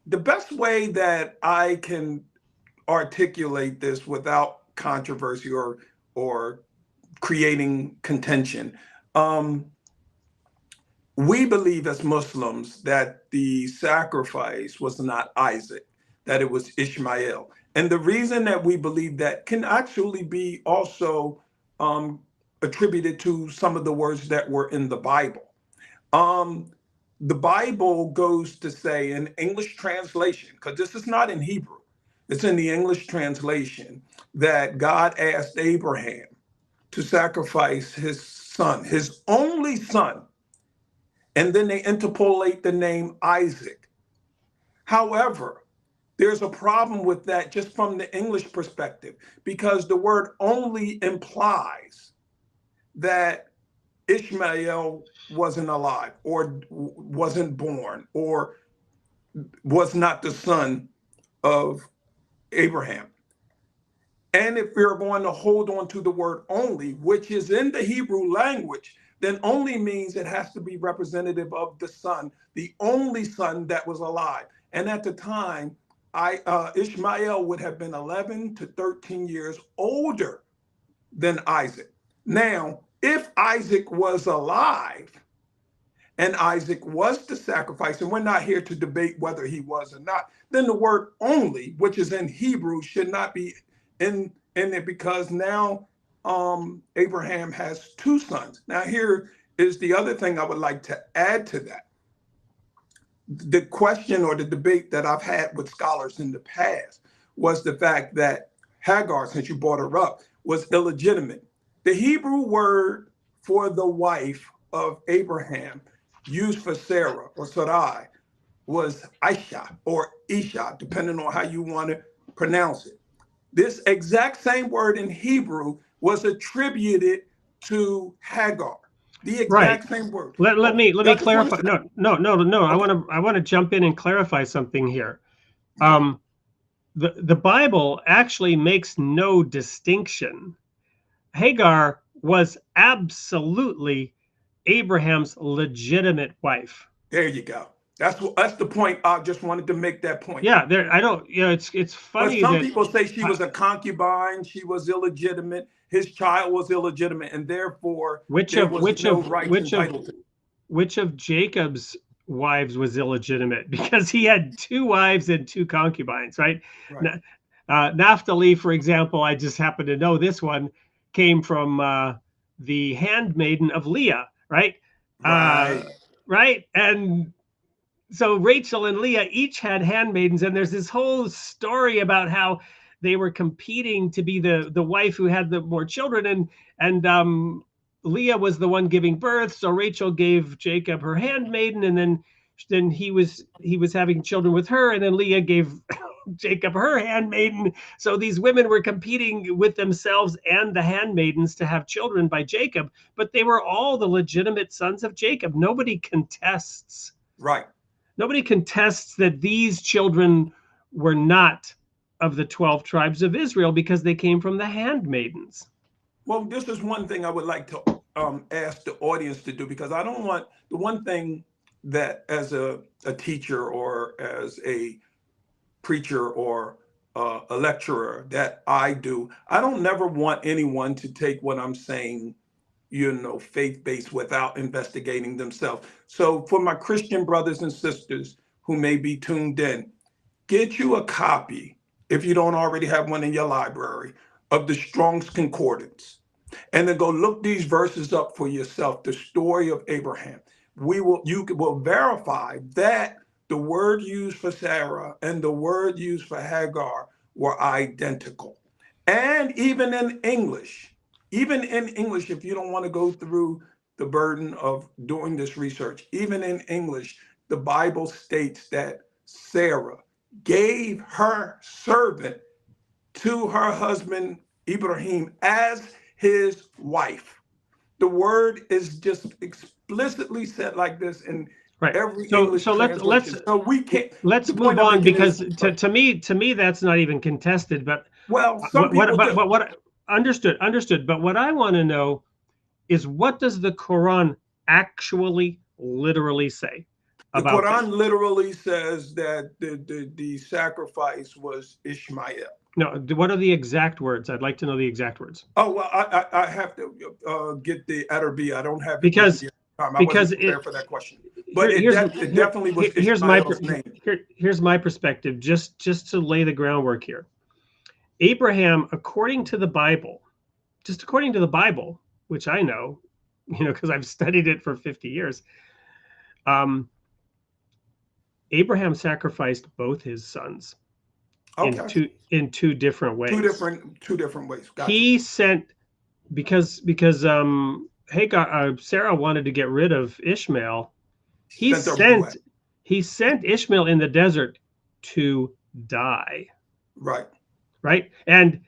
The best way that I can articulate this without controversy or creating contention, we believe as Muslims that the sacrifice was not Isaac, that it was Ishmael. And the reason that we believe that can actually be also attributed to some of the words that were in the Bible. The Bible goes to say in English translation, because this is not in Hebrew, it's in the English translation, that God asked Abraham to sacrifice his son, his only son. And then they interpolate the name Isaac. However, there's a problem with that just from the English perspective, because the word only implies that Ishmael wasn't alive or wasn't born or was not the son of Abraham. And if we're going to hold on to the word only, which is in the Hebrew language, then only means it has to be representative of the son, the only son that was alive. And at the time, Ishmael would have been 11 to 13 years older than Isaac. Now, if Isaac was alive and Isaac was the sacrifice, and we're not here to debate whether he was or not, then the word only, which is in Hebrew, should not be in it, because now Abraham has two sons. Now, here is the other thing I would like to add to that. The question or the debate that I've had with scholars in the past was the fact that Hagar, since you brought her up, was illegitimate. The Hebrew word for the wife of Abraham used for Sarah or Sarai was Aisha or Isha, depending on how you want to pronounce it. This exact same word in Hebrew was attributed to Hagar. The exact same word. Let me clarify. No. Okay. I want to jump in and clarify something here. The Bible actually makes no distinction. Hagar was absolutely Abraham's legitimate wife. There you go. That's the point. I just wanted to make that point. Yeah, it's funny. But some people say she was a concubine, she was illegitimate, his child was illegitimate, and therefore which of Jacob's wives was illegitimate, because he had two wives and two concubines, right? Naphtali, for example, I just happen to know this one came from the handmaiden of Leah, right? Right. And so Rachel and Leah each had handmaidens, and there's this whole story about how they were competing to be the wife who had the more children, and Leah was the one giving birth, so Rachel gave Jacob her handmaiden, and then he was having children with her, and then Leah gave Jacob her handmaiden. So these women were competing with themselves and the handmaidens to have children by Jacob, but they were all the legitimate sons of Jacob. Nobody contests. Right. Nobody contests that these children were not of the 12 tribes of Israel because they came from the handmaidens. Well, this is one thing I would like to ask the audience to do, because I don't want, the one thing that as a teacher or as a preacher or a lecturer that I do, I don't never want anyone to take what I'm saying, faith-based without investigating themselves. So for my Christian brothers and sisters who may be tuned in, get you a copy, if you don't already have one in your library, of the Strong's Concordance. And then go look these verses up for yourself, the story of Abraham. you will verify that the word used for Sarah and the word used for Hagar were identical. And even in English, if you don't want to go through the burden of doing this research, even in English, the Bible states that Sarah gave her servant to her husband Ibrahim as his wife. The word is just explicitly said like this in Right. every So English so translation. So we can't. let's The point move I'm on, making because is, to me that's not even contested. But well, some people do. what understood. But what I want to know is, what does the Quran actually literally say The about this? Quran literally says that the sacrifice was Ishmael. No, what are the exact words? I'd like to know the exact words. Oh, well, I have to get the Arabic. I don't have it Because with me at the time. I because wasn't prepared for that question. But here, it definitely was here's my Ishmael's name. here's my perspective, just to lay the groundwork here. Abraham, according to the Bible, just according to the Bible, which I know, because I've studied it for 50 years, Abraham sacrificed both his sons Okay. in two different ways. Two different ways. Gotcha. He sent, because Hagar, Sarah wanted to get rid of Ishmael. He sent Ishmael in the desert to die. Right. And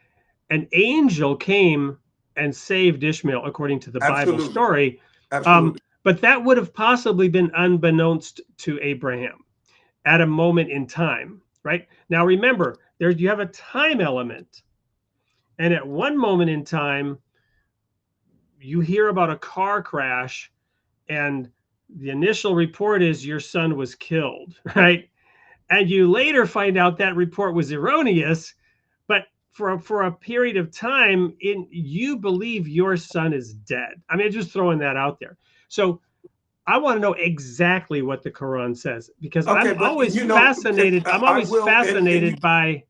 an angel came and saved Ishmael, according to the Bible story. Absolutely. But that would have possibly been unbeknownst to Abraham at a moment in time. Right. Now, remember, you have a time element. And at one moment in time, you hear about a car crash, and the initial report is your son was killed, right? And you later find out that report was erroneous, but for a period of time, you believe your son is dead. I mean, just throwing that out there. So I want to know exactly what the Quran says, because I'm always fascinated. I'm always fascinated by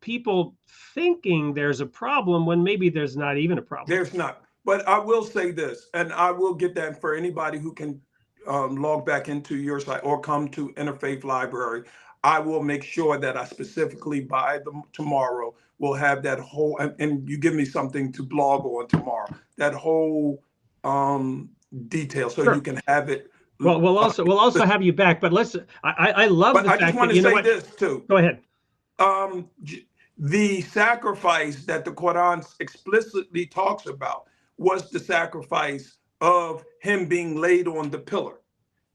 people thinking there's a problem when maybe there's not even a problem. There's not. But I will say this, and I will get that for anybody who can log back into your site or come to Interfaith Library. I will make sure that I specifically by tomorrow will have that whole, and you give me something to blog on tomorrow, that whole detail, so Sure. You can have it. Well, we'll also have you back, but I love the fact that, I just want to say this too. Go ahead. The sacrifice that the Quran explicitly talks about was the sacrifice of him being laid on the pillar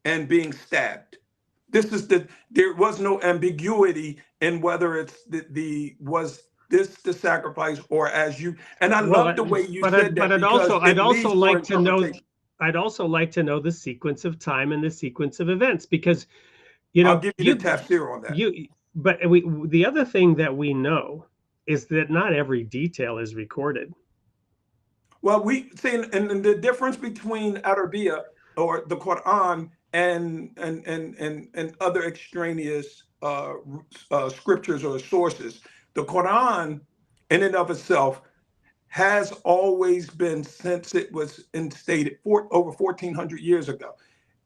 and being stabbed. There was no ambiguity in whether it's was this the sacrifice, or as you, and I love the way you said that. But I'd also like to know the sequence of time and the sequence of events, because I'll give you the tafsir on that. But the other thing that we know is that not every detail is recorded. Well, we see, and the difference between Arabic or the Quran and other extraneous scriptures or sources, the Quran in and of itself has always been, since it was instated over 1,400 years ago.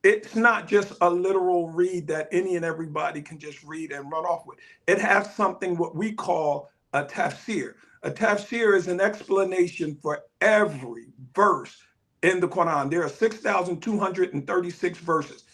It's not just a literal read that any and everybody can just read and run off with. It has something what we call a tafsir. A tafsir is an explanation for every verse in the Quran. There are 6,236 verses.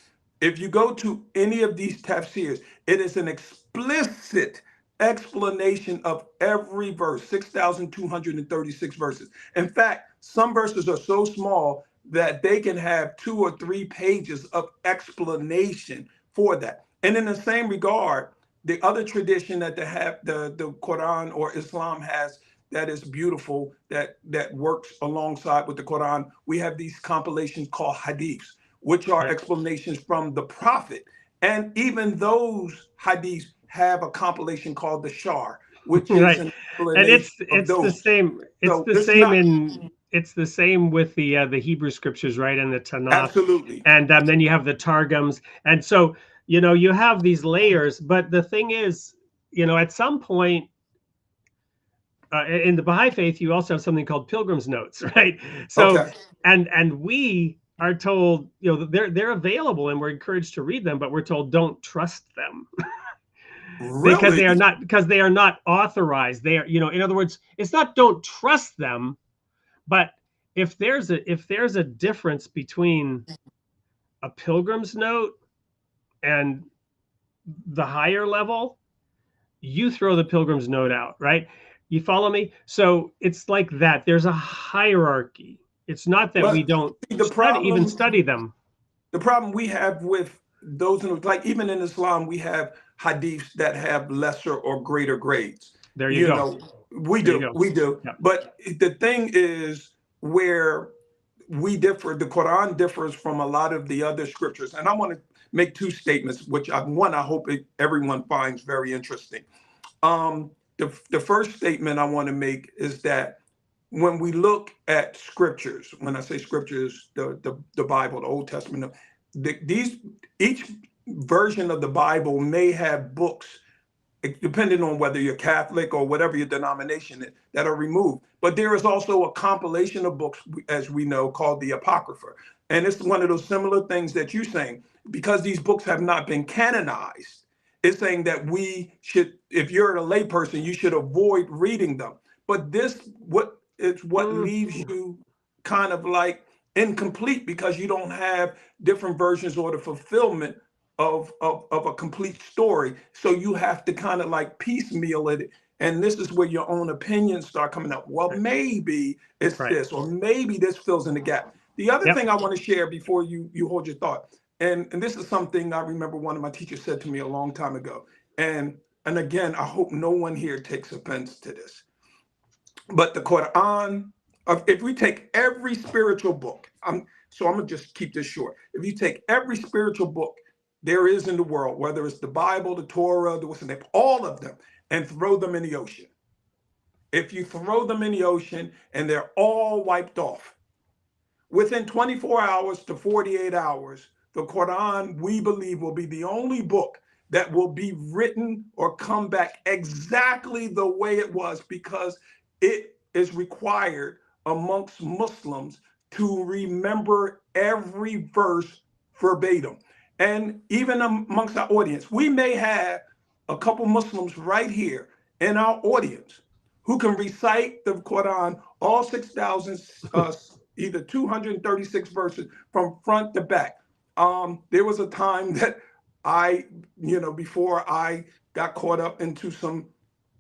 If you go to any of these tafsirs, it is an explicit explanation of every verse, 6,236 verses. In fact, some verses are so small that they can have 2 or 3 pages of explanation for that. And in the same regard, the other tradition that the Quran or Islam has that is beautiful, that works alongside with the Quran, we have these compilations called hadiths, which are explanations from the Prophet. And even those hadiths have a compilation called the Shar, which is an explanation and it's the same. It's the same with the Hebrew scriptures, right? And the Tanakh. Absolutely. And then you have the Targums. And so, you have these layers. But the thing is, at some point, in the Baha'i faith, you also have something called Pilgrim's Notes, right? So, and we are told, they're available and we're encouraged to read them, but we're told don't trust them. Because Really? they are not authorized. They are, in other words, it's not don't trust them, but if there's a difference between a pilgrim's note and the higher level, you throw the pilgrim's note out, right? You follow me? So it's like that. There's a hierarchy. It's not that we But don't the study them. The problem we have with those, like even in Islam, we have hadiths that have lesser or greater grades. There you go. We do. Yep. But the thing is where we differ, the Quran differs from a lot of the other scriptures. And I want to make two statements, which I hope everyone finds very interesting. The first statement I want to make is that when we look at scriptures, when I say scriptures, the Bible, the Old Testament, each version of the Bible may have books, depending on whether you're Catholic or whatever your denomination is, that are removed. But there is also a compilation of books, as we know, called the Apocrypha. And it's one of those similar things that you're saying, because these books have not been canonized. It's saying that we should, if you're a layperson, you should avoid reading them. But what leaves you kind of like incomplete, because you don't have different versions or the fulfillment of a complete story. So you have to kind of like piecemeal it. And this is where your own opinions start coming up. Well, maybe it's this, or maybe this fills in the gap. The other thing I want to share before you hold your thought, and this is something I remember one of my teachers said to me a long time ago. And again, I hope no one here takes offense to this. But the Quran, if we take every spiritual book, I'm going to just keep this short. If you take every spiritual book there is in the world, whether it's the Bible, the Torah, all of them, and throw them in the ocean. If you throw them in the ocean and they're all wiped off, within 24 hours to 48 hours, the Quran, we believe, will be the only book that will be written or come back exactly the way it was, because it is required amongst Muslims to remember every verse verbatim. And even amongst our audience, we may have a couple Muslims right here in our audience who can recite the Quran, all 6,000, either 236 verses from front to back. There was a time that before I got caught up into some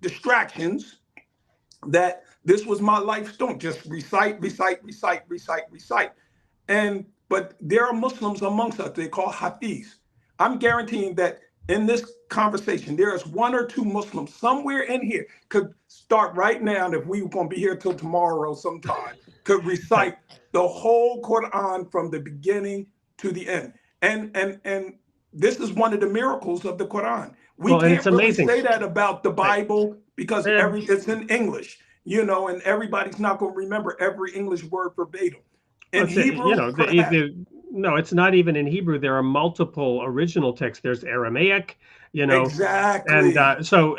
distractions, that this was my life stone, just recite. But there are Muslims amongst us, they call Hafiz. I'm guaranteeing that in this conversation, there is one or two Muslims somewhere in here, could start right now, and if we were going to be here till tomorrow sometime, could recite the whole Quran from the beginning to the end. And this is one of the miracles of the Quran. We can't really say that about the Bible, because it's in English, and everybody's not going to remember every English word verbatim. In Hebrew, no, it's not even in Hebrew. There are multiple original texts. There's Aramaic, Exactly.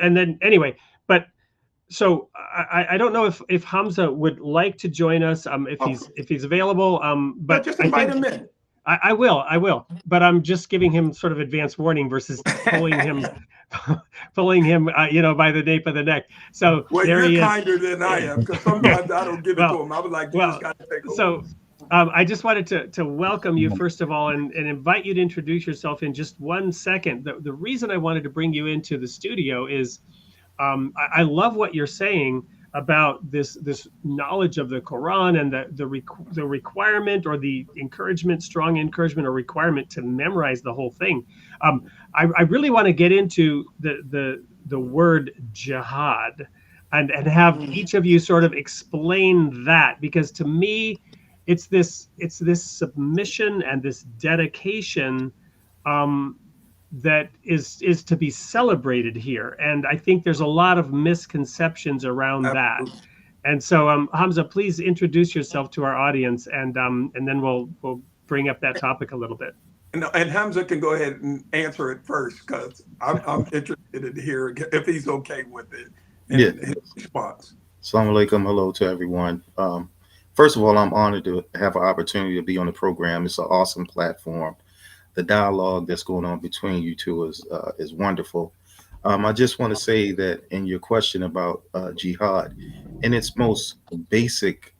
And then anyway, but so I don't know if Hamza would like to join us, if he's available. But just invite him in. I will. But I'm just giving him sort of advance warning versus pulling him by the nape of the neck. So you're kinder than I am, because sometimes I don't give it to him. I was like, you just got to take over. So I just wanted to welcome you, first of all, and invite you to introduce yourself in just 1 second. The reason I wanted to bring you into the studio is I love what you're saying about this knowledge of the Quran and the requirement or the strong encouragement or requirement to memorize the whole thing. I really want to get into the word jihad and have each of you sort of explain that, because to me it's this submission and this dedication that is to be celebrated here. And I think there's a lot of misconceptions around that. And so Hamza, please introduce yourself to our audience, and then we'll bring up that topic a little bit. And Hamza can go ahead and answer it first, because I'm interested in hearing if he's okay with it and his response. Assalamu alaikum. Hello to everyone. First of all, I'm honored to have an opportunity to be on the program. It's an awesome platform. The dialogue that's going on between you two is wonderful. I just want to say that in your question about jihad, in its most basic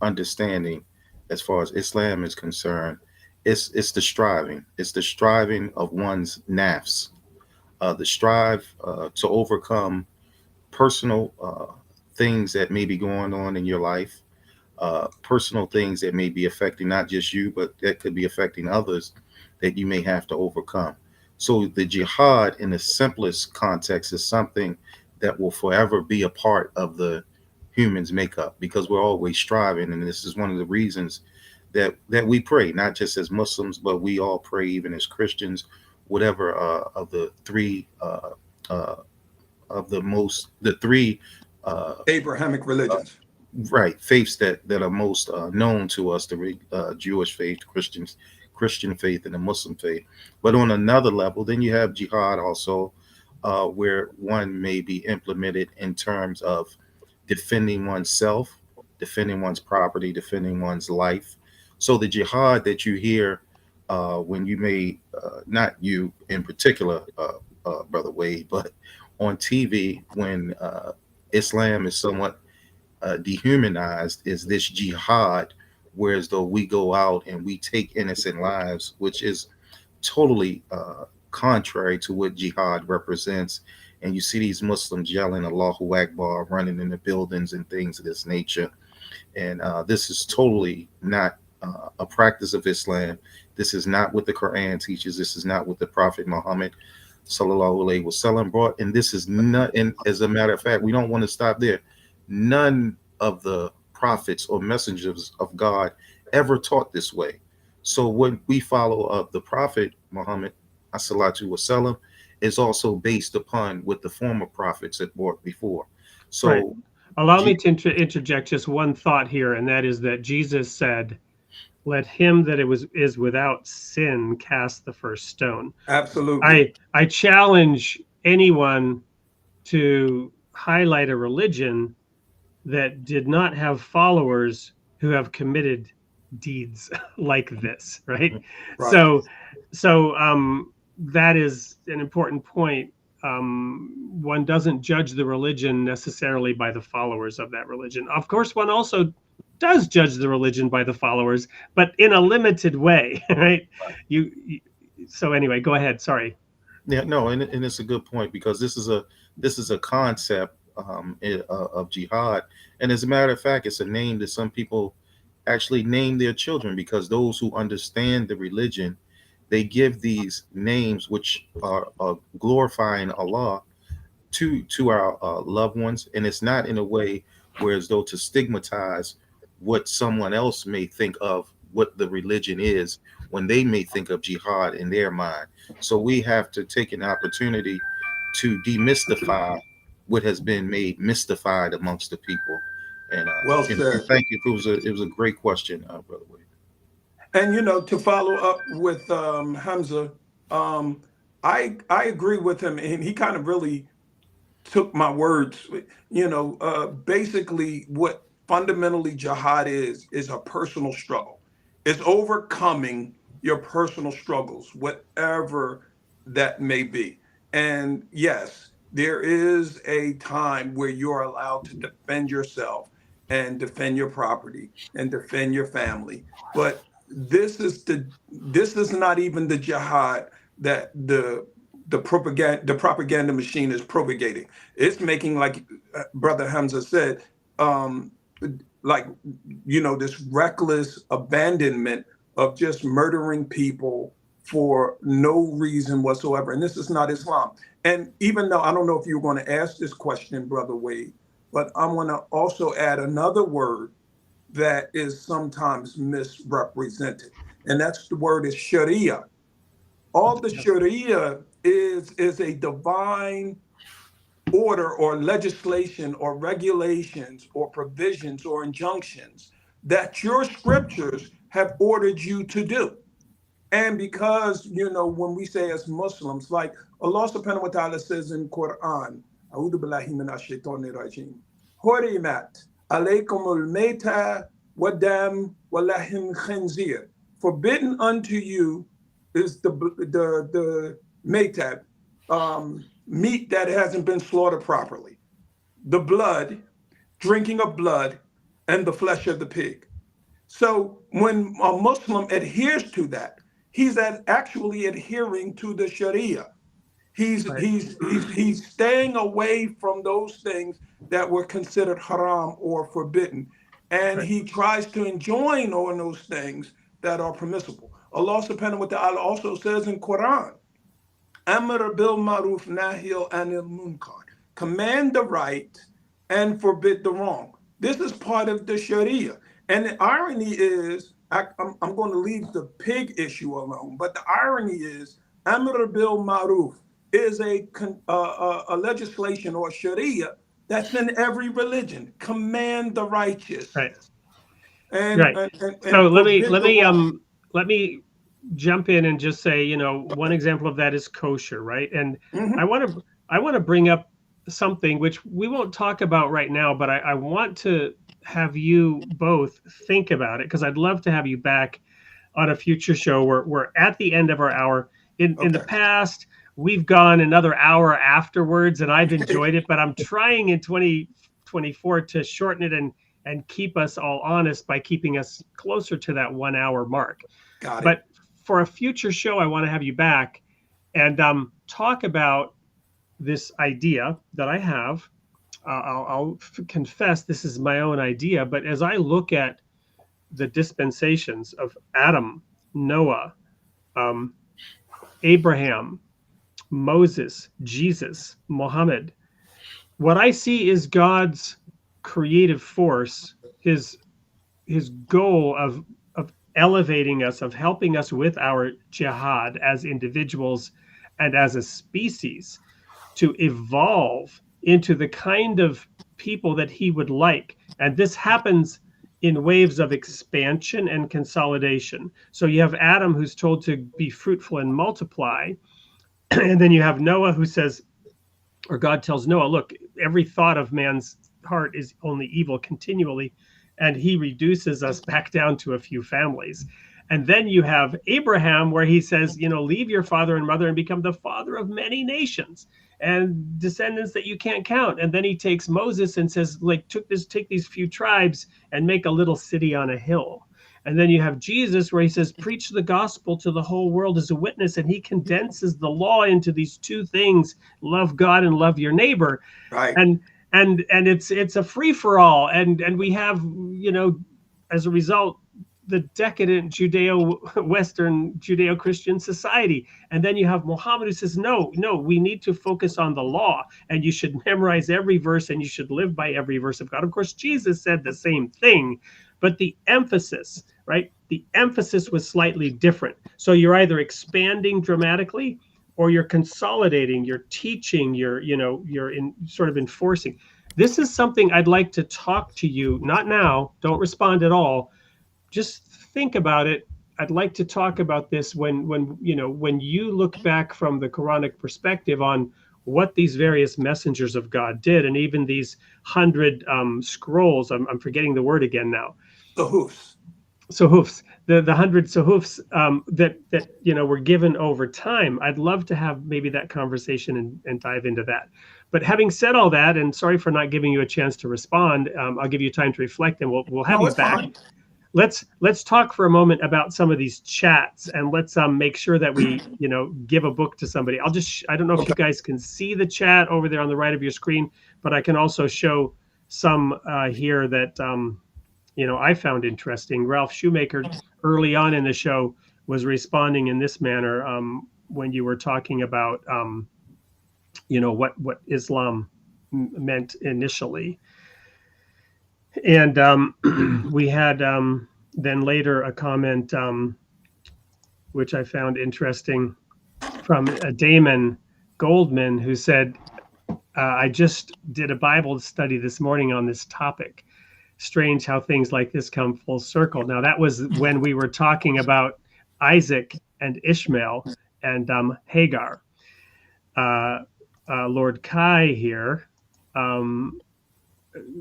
understanding, as far as Islam is concerned, it's the striving. It's the striving of one's nafs, the strive to overcome personal things that may be going on in your life, personal things that may be affecting not just you, but that could be affecting others that you may have to overcome. So the jihad in the simplest context is something that will forever be a part of the human's makeup because we're always striving. And this is one of the reasons that we pray, not just as Muslims, but we all pray even as Christians, whatever of the three uh, the three Abrahamic religions. right faiths that are most known to us, the Jewish faith, Christian faith, and the Muslim faith. But on another level, then you have jihad also, where one may be implemented in terms of defending oneself, defending one's property, defending one's life. So the jihad that you hear when you may not you in particular, Brother Wade, but on TV when Islam is somewhat dehumanized, is this jihad, whereas though we go out and we take innocent lives, which is totally contrary to what jihad represents. And you see these Muslims yelling Allahu Akbar, running in the buildings and things of this nature. And this is totally not a practice of Islam. This is not what the Quran teaches. This is not what the Prophet Muhammad sallallahu alaihi wasallam brought. And this is not, and as a matter of fact, we don't want to stop there. None of the prophets or messengers of God ever taught this way. So when we follow of the Prophet Muhammad sallallahu wasallam is also based upon what the former prophets had brought before. So right. Allow me to interject just one thought here, and that is that Jesus said, "Let him that is without sin cast the first stone." Absolutely. I challenge anyone to highlight a religion that did not have followers who have committed deeds like this, right? Right. So that is an important point. One doesn't judge the religion necessarily by the followers of that religion. Of course, one also does judge the religion by the followers, but in a limited way, right? So anyway, go ahead. Sorry. Yeah, no, and it's a good point because this is a concept of jihad, and as a matter of fact, it's a name that some people actually name their children because those who understand the religion, they give these names which are glorifying Allah to our loved ones, and it's not in a way where as though to stigmatize what someone else may think of what the religion is when they may think of jihad in their mind. So we have to take an opportunity to demystify what has been made mystified amongst the people. And Well said. thank you. It was a great question, Brother Wade. And to follow up with Hamza, I agree with him, and he kind of really took my words. Basically, what fundamentally jihad is a personal struggle. It's overcoming your personal struggles, whatever that may be. And yes, there is a time where you're allowed to defend yourself and defend your property and defend your family. But this is not even the jihad that the propaganda machine is propagating. It's making, like Brother Hamza said, this reckless abandonment of just murdering people for no reason whatsoever. And this is not Islam. And even though I don't know if you're going to ask this question, Brother Wade, but I'm going to also add another word that is sometimes misrepresented, and that's the word is Sharia. All the Sharia is a divine order or legislation or regulations or provisions or injunctions that your scriptures have ordered you to do. And because, when we say as Muslims, like Allah subhanahu wa ta'ala says in Quran, A'udhu billahi minash shaitanir rajim, Hurimat alaykumul mayta wadam walahim khinzir. Forbidden unto you is the metat, meat that hasn't been slaughtered properly, the blood, drinking of blood, and the flesh of the pig. So when a Muslim adheres to that, he's actually adhering to the Sharia. Right. He's staying away from those things that were considered haram or forbidden, and Right. he tries to enjoin on those things that are permissible. Allah subhanahu wa ta'ala also says in Quran, Amr bil maruf nahil anil munkar. Command the right and forbid the wrong. This is part of the Sharia. And the irony is, I'm going to leave the pig issue alone, but the irony is, Amr bil maruf is a legislation or Sharia that's in every religion. Command the righteous Right. and, Right. and So forbid the wrong. let me jump in and just say, one example of that is kosher, right? And I Mhm. want to bring up something which we won't talk about right now, but I want to have you both think about it, because I'd love to have you back on a future show. We're at the end of our hour. In the Okay. past, we've gone another hour afterwards, and I've enjoyed it, but I'm trying in 2024 to shorten it and keep us all honest by keeping us closer to that 1 hour mark. Got it. But for a future show, I want to have you back and talk about this idea that I have. I'll confess this is my own idea, but as I look at the dispensations of Adam, Noah, um, Abraham, Moses, Jesus, Muhammad, what I see is God's creative force, his goal of elevating us, of helping us with our jihad as individuals and as a species to evolve into the kind of people that he would like. And this happens in waves of expansion and consolidation. So you have Adam, who's told to be fruitful and multiply. And then you have Noah, who says, or God tells Noah, look, every thought of man's heart is only evil continually. And he reduces us back down to a few families. And then you have Abraham, where he says, leave your father and mother and become the father of many nations and descendants that you can't count. And then he takes Moses and says, take these few tribes and make a little city on a hill. And then you have Jesus, where he says, preach the gospel to the whole world as a witness. And he condenses the law into these two things: love God and love your neighbor. Right. And it's a free for all. And we have, as a result, the decadent Western Judeo-Christian society. And then you have Muhammad, who says, no, we need to focus on the law, and you should memorize every verse and you should live by every verse of God. Of course, Jesus said the same thing, but the emphasis, right? The emphasis was slightly different. So you're either expanding dramatically, or you're consolidating, you're teaching, you're sort of enforcing. This is something I'd like to talk to you, not now, don't respond at all. Just think about it. I'd like to talk about this when you look back from the Quranic perspective on what these various messengers of God did, and even these 100 scrolls. I'm forgetting the word again now. Suhufs, the 100 suhufs that were given over time. I'd love to have maybe that conversation and dive into that. But having said all that, and sorry for not giving you a chance to respond, I'll give you time to reflect, and we'll have you back. Fine. Let's talk for a moment about some of these chats, and let's make sure that we give a book to somebody. I don't know if you guys can see the chat over there on the right of your screen, but I can also show some here that I found interesting. Ralph Shoemaker early on in the show was responding in this manner when you were talking about what Islam meant initially. And we had then later a comment which I found interesting from Damon Goldman, who said, I just did a Bible study this morning on this topic. Strange how things like this come full circle. Now, that was when we were talking about Isaac and Ishmael and Hagar. Lord Kai here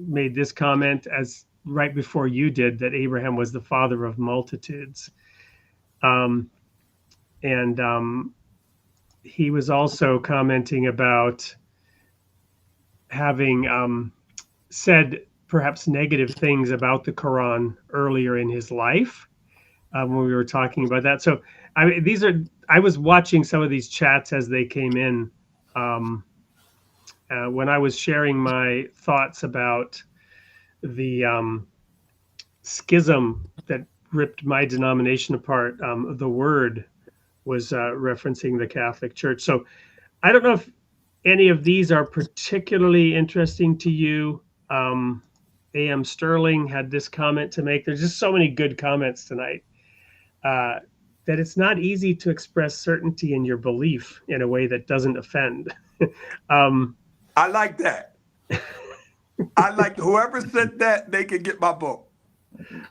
made this comment as right before you did that Abraham was the father of multitudes. And he was also commenting about having said perhaps negative things about the Quran earlier in his life when we were talking about that. So I was watching some of these chats as they came in when I was sharing my thoughts about the schism that ripped my denomination apart. The word was referencing the Catholic Church. So I don't know if any of these are particularly interesting to you. A.M. Sterling had this comment to make. There's just so many good comments tonight that it's not easy to express certainty in your belief in a way that doesn't offend. I like that. I like whoever said that, they could get my book.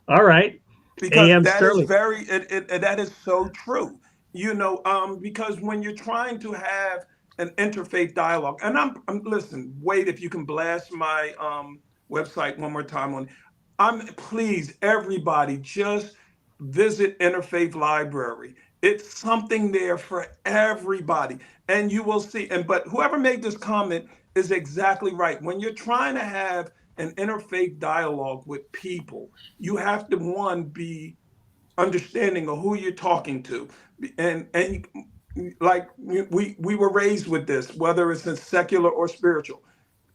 All right. Because A.M. that Sterling. is that is so true. Because when you're trying to have an interfaith dialogue, and I'm listen, wait, if you can blast my website one more time please, everybody, just visit Interfaith Library. It's something there for everybody, and you will see. But whoever made this comment is exactly right. When you're trying to have an interfaith dialogue with people, you have to, one, be understanding of who you're talking to, and like we were raised with this, whether it's in secular or spiritual.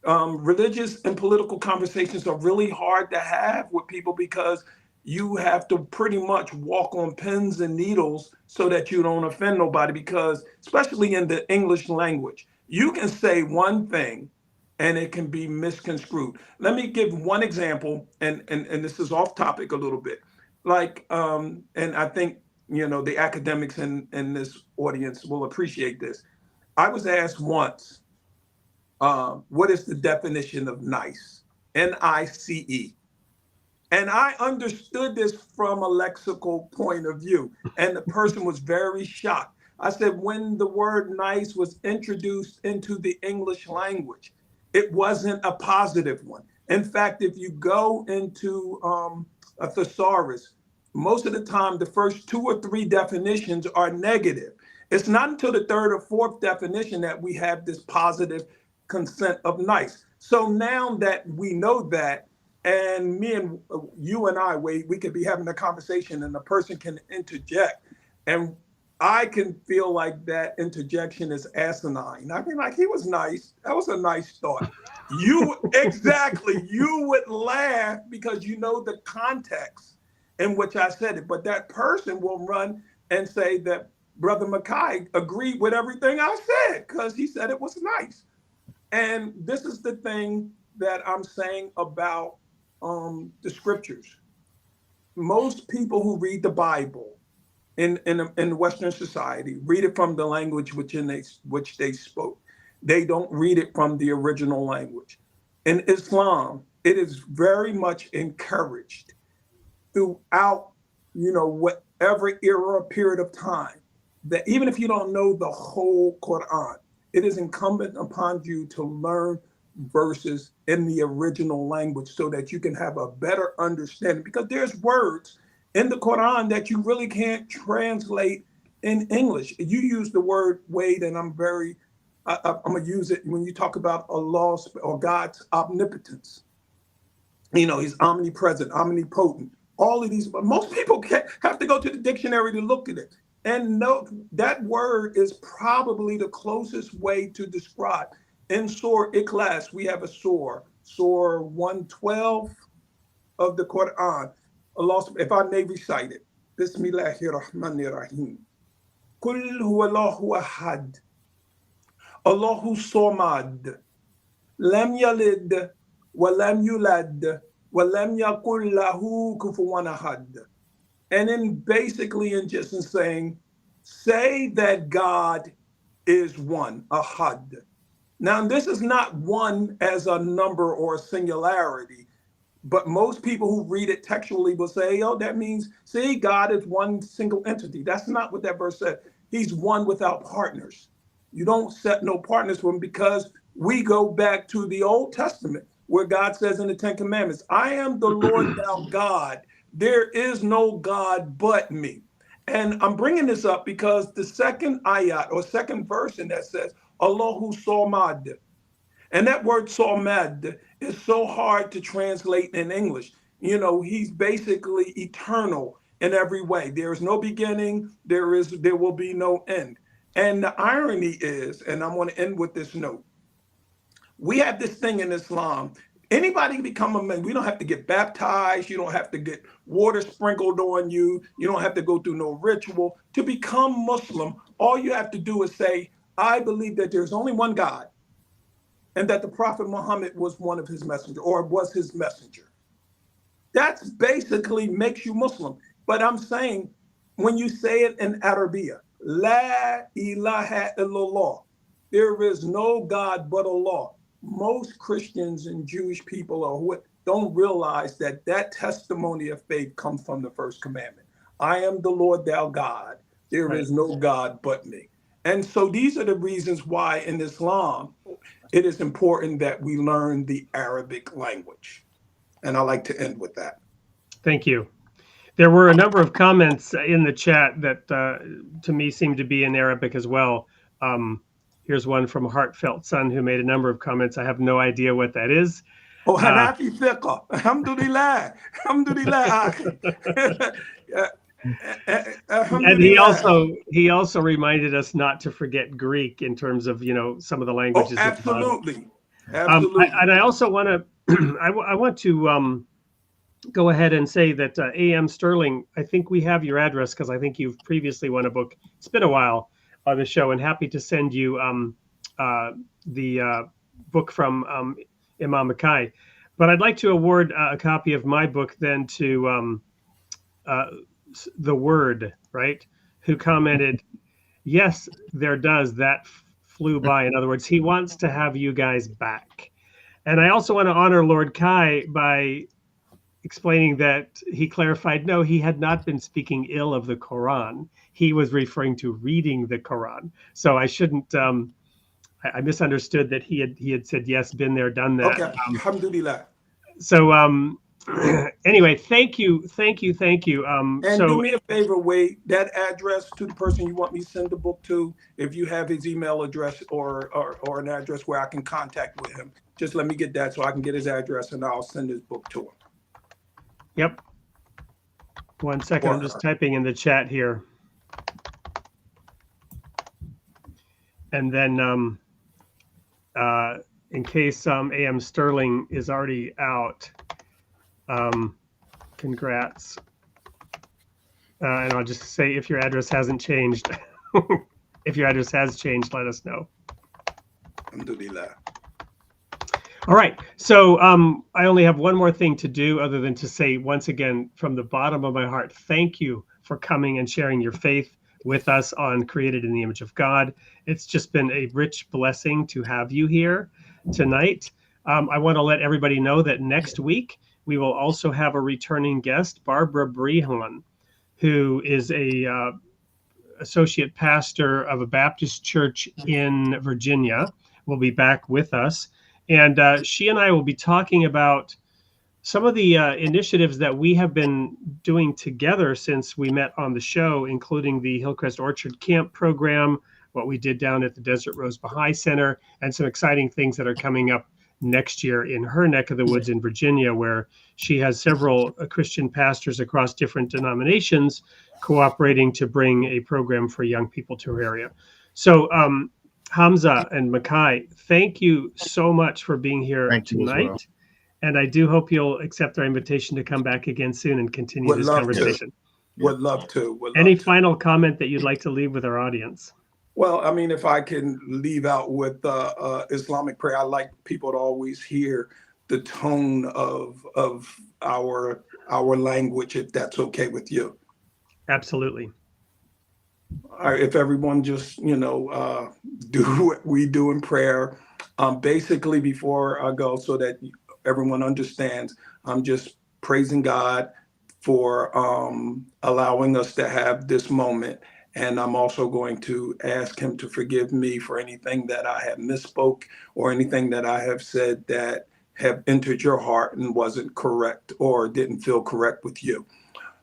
Religious and political conversations are really hard to have with people because you have to pretty much walk on pins and needles so that you don't offend nobody, because especially in the English language, you can say one thing and it can be misconstrued. Let me give one example, and this is off topic a little bit. And I think, the academics in this audience will appreciate this. I was asked once, what is the definition of nice? Nice. And I understood this from a lexical point of view. And the person was very shocked. I said, when the word nice was introduced into the English language, it wasn't a positive one. In fact, if you go into a thesaurus, most of the time, the first 2 or 3 definitions are negative. It's not until the 3rd or 4th definition that we have this positive consent of nice. So now that we know that, and me and you and I, we could be having a conversation and the person can interject, and I can feel like that interjection is asinine. I mean, like, he was nice. That was a nice thought. Exactly. You would laugh because you know the context in which I said it. But that person will run and say that Brother Mekye agreed with everything I said because he said it was nice. And this is the thing that I'm saying about the scriptures. Most people who read the Bible in Western society read it from the language which they spoke. They don't read it from the original language. In Islam, it is very much encouraged throughout, whatever era or period of time, that even if you don't know the whole Quran, it is incumbent upon you to learn verses in the original language so that you can have a better understanding, because there's words in the Quran that you really can't translate in English. You use the word Wade, and I'm going to use it when you talk about Allah or God's omnipotence. He's omnipresent, omnipotent, all of these, but most people have to go to the dictionary to look at it. And no, that word is probably the closest way to describe. In Surah Ikhlas, we have a Surah 112 of the Quran. Allah, if I may recite it, Bismillahirrahmanirrahim. Kul huwa Allahu ahad, Allahu somad, lam yalid, wa lam yulad, wa lam yakul lahu kufuwan ahad. And then basically in saying, say that God is one, ahad. Now, this is not one as a number or a singularity, but most people who read it textually will say, oh, that means, see, God is one single entity. That's not what that verse said. He's one without partners. You don't set no partners for him, because we go back to the Old Testament where God says in the Ten Commandments, I am the Lord thou God. There is no God but me. And I'm bringing this up because the second ayat or second verse in that says, Allahu Samad. And that word Samad is so hard to translate in English. You know, he's basically eternal in every way. There is no beginning, there will be no end. And the irony is, and I'm going to end with this note, we have this thing in Islam. Anybody can become a man. We don't have to get baptized. You don't have to get water sprinkled on you. You don't have to go through no ritual. To become Muslim, all you have to do is say, I believe that there's only one God and that the Prophet Muhammad was one of his messengers or was his messenger. That's basically makes you Muslim. But I'm saying when you say it in Arabic, La ilaha illallah, there is no God but Allah. Most Christians and Jewish people or what don't realize that that testimony of faith comes from the first commandment. I am the Lord thou God. There is no God but me. And so these are the reasons why in Islam, it is important that we learn the Arabic language. And I like to end with that. Thank you. There were a number of comments in the chat that to me seemed to be in Arabic as well. Here's one from Heartfelt Son who made a number of comments. I have no idea what that is. Oh, Hanafi Fiqh. Alhamdulillah. Alhamdulillah. And he also reminded us not to forget Greek in terms of, you know, some of the languages. Oh, absolutely. Absolutely. And I also want to I want to go ahead and say that A.M. Sterling, I think we have your address because I think you've previously won a book. It's been a while on the show, and happy to send you the book from Imam Mekye. But I'd like to award a copy of my book then to The Word, right? Who commented, yes, there does. That flew by. In other words, he wants to have you guys back. And I also want to honor Lord Kai by explaining that he clarified, no, he had not been speaking ill of the Quran. He was referring to reading the Quran. So I shouldn't, I misunderstood that he had said, yes, been there, done that. Okay, alhamdulillah. So anyway, thank you. And do me a favor, Wade, that address to the person you want me to send the book to, if you have his email address or an address where I can contact with him, just let me get that so I can get his address and I'll send his book to him. Yep. 1 second, I'm just typing in the chat here. And then in case A.M. Sterling is already out, congrats. And I'll just say if your address hasn't changed, if your address has changed, let us know. Alhamdulillah. All right. So I only have one more thing to do other than to say once again, from the bottom of my heart, thank you for coming and sharing your faith with us on Created in the Image of God. It's just been a rich blessing to have you here tonight. I want to let everybody know that next week, we will also have a returning guest, Barbara Brehan, who is a associate pastor of a Baptist church in Virginia, will be back with us. And she and I will be talking about some of the initiatives that we have been doing together since we met on the show, including the Hillcrest Orchard Camp program, what we did down at the Desert Rose Baha'i Center, and some exciting things that are coming up next year in her neck of the woods in Virginia, where she has several Christian pastors across different denominations cooperating to bring a program for young people to her area. So Hamza and Mekye, thank you so much for being here tonight. Well. And I do hope you'll accept our invitation to come back again soon and continue this conversation. Would love to. Any final comment that you'd like to leave with our audience? Well, I mean, if I can leave out with Islamic prayer, I like people to always hear the tone of our language, if that's okay with you. Absolutely. All right, if everyone just, do what we do in prayer. Basically, before I go, so that everyone understands, I'm just praising God for allowing us to have this moment. And I'm also going to ask him to forgive me for anything that I have misspoke or anything that I have said that have entered your heart and wasn't correct or didn't feel correct with you.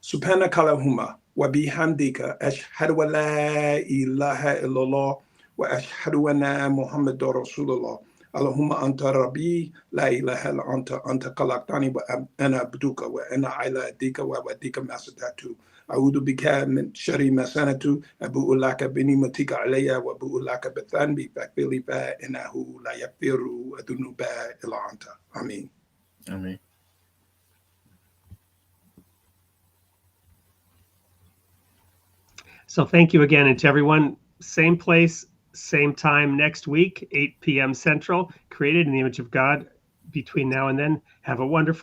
Subhanaka Allahumma wa bihamdika ashhadu wa la ilaha illallah wa ashhadu anna Muhammadur Rasulullah. Allahumma anta rabbi la ilaha illa anta khalaqtani wa ana abduka wa ana ala adika wa wadika masadatu. أعوذ بك من شر ما صنعت أبوء لك بنعمتك علي وأبوء لك بذنبي فاغفر لي فإنه لا يغفر الذنوب إلا أنت. آمين. Amen. So thank you again. And to everyone, same place, same time next week, 8 p.m. Central, created in the image of God. Between now and then, have a wonderful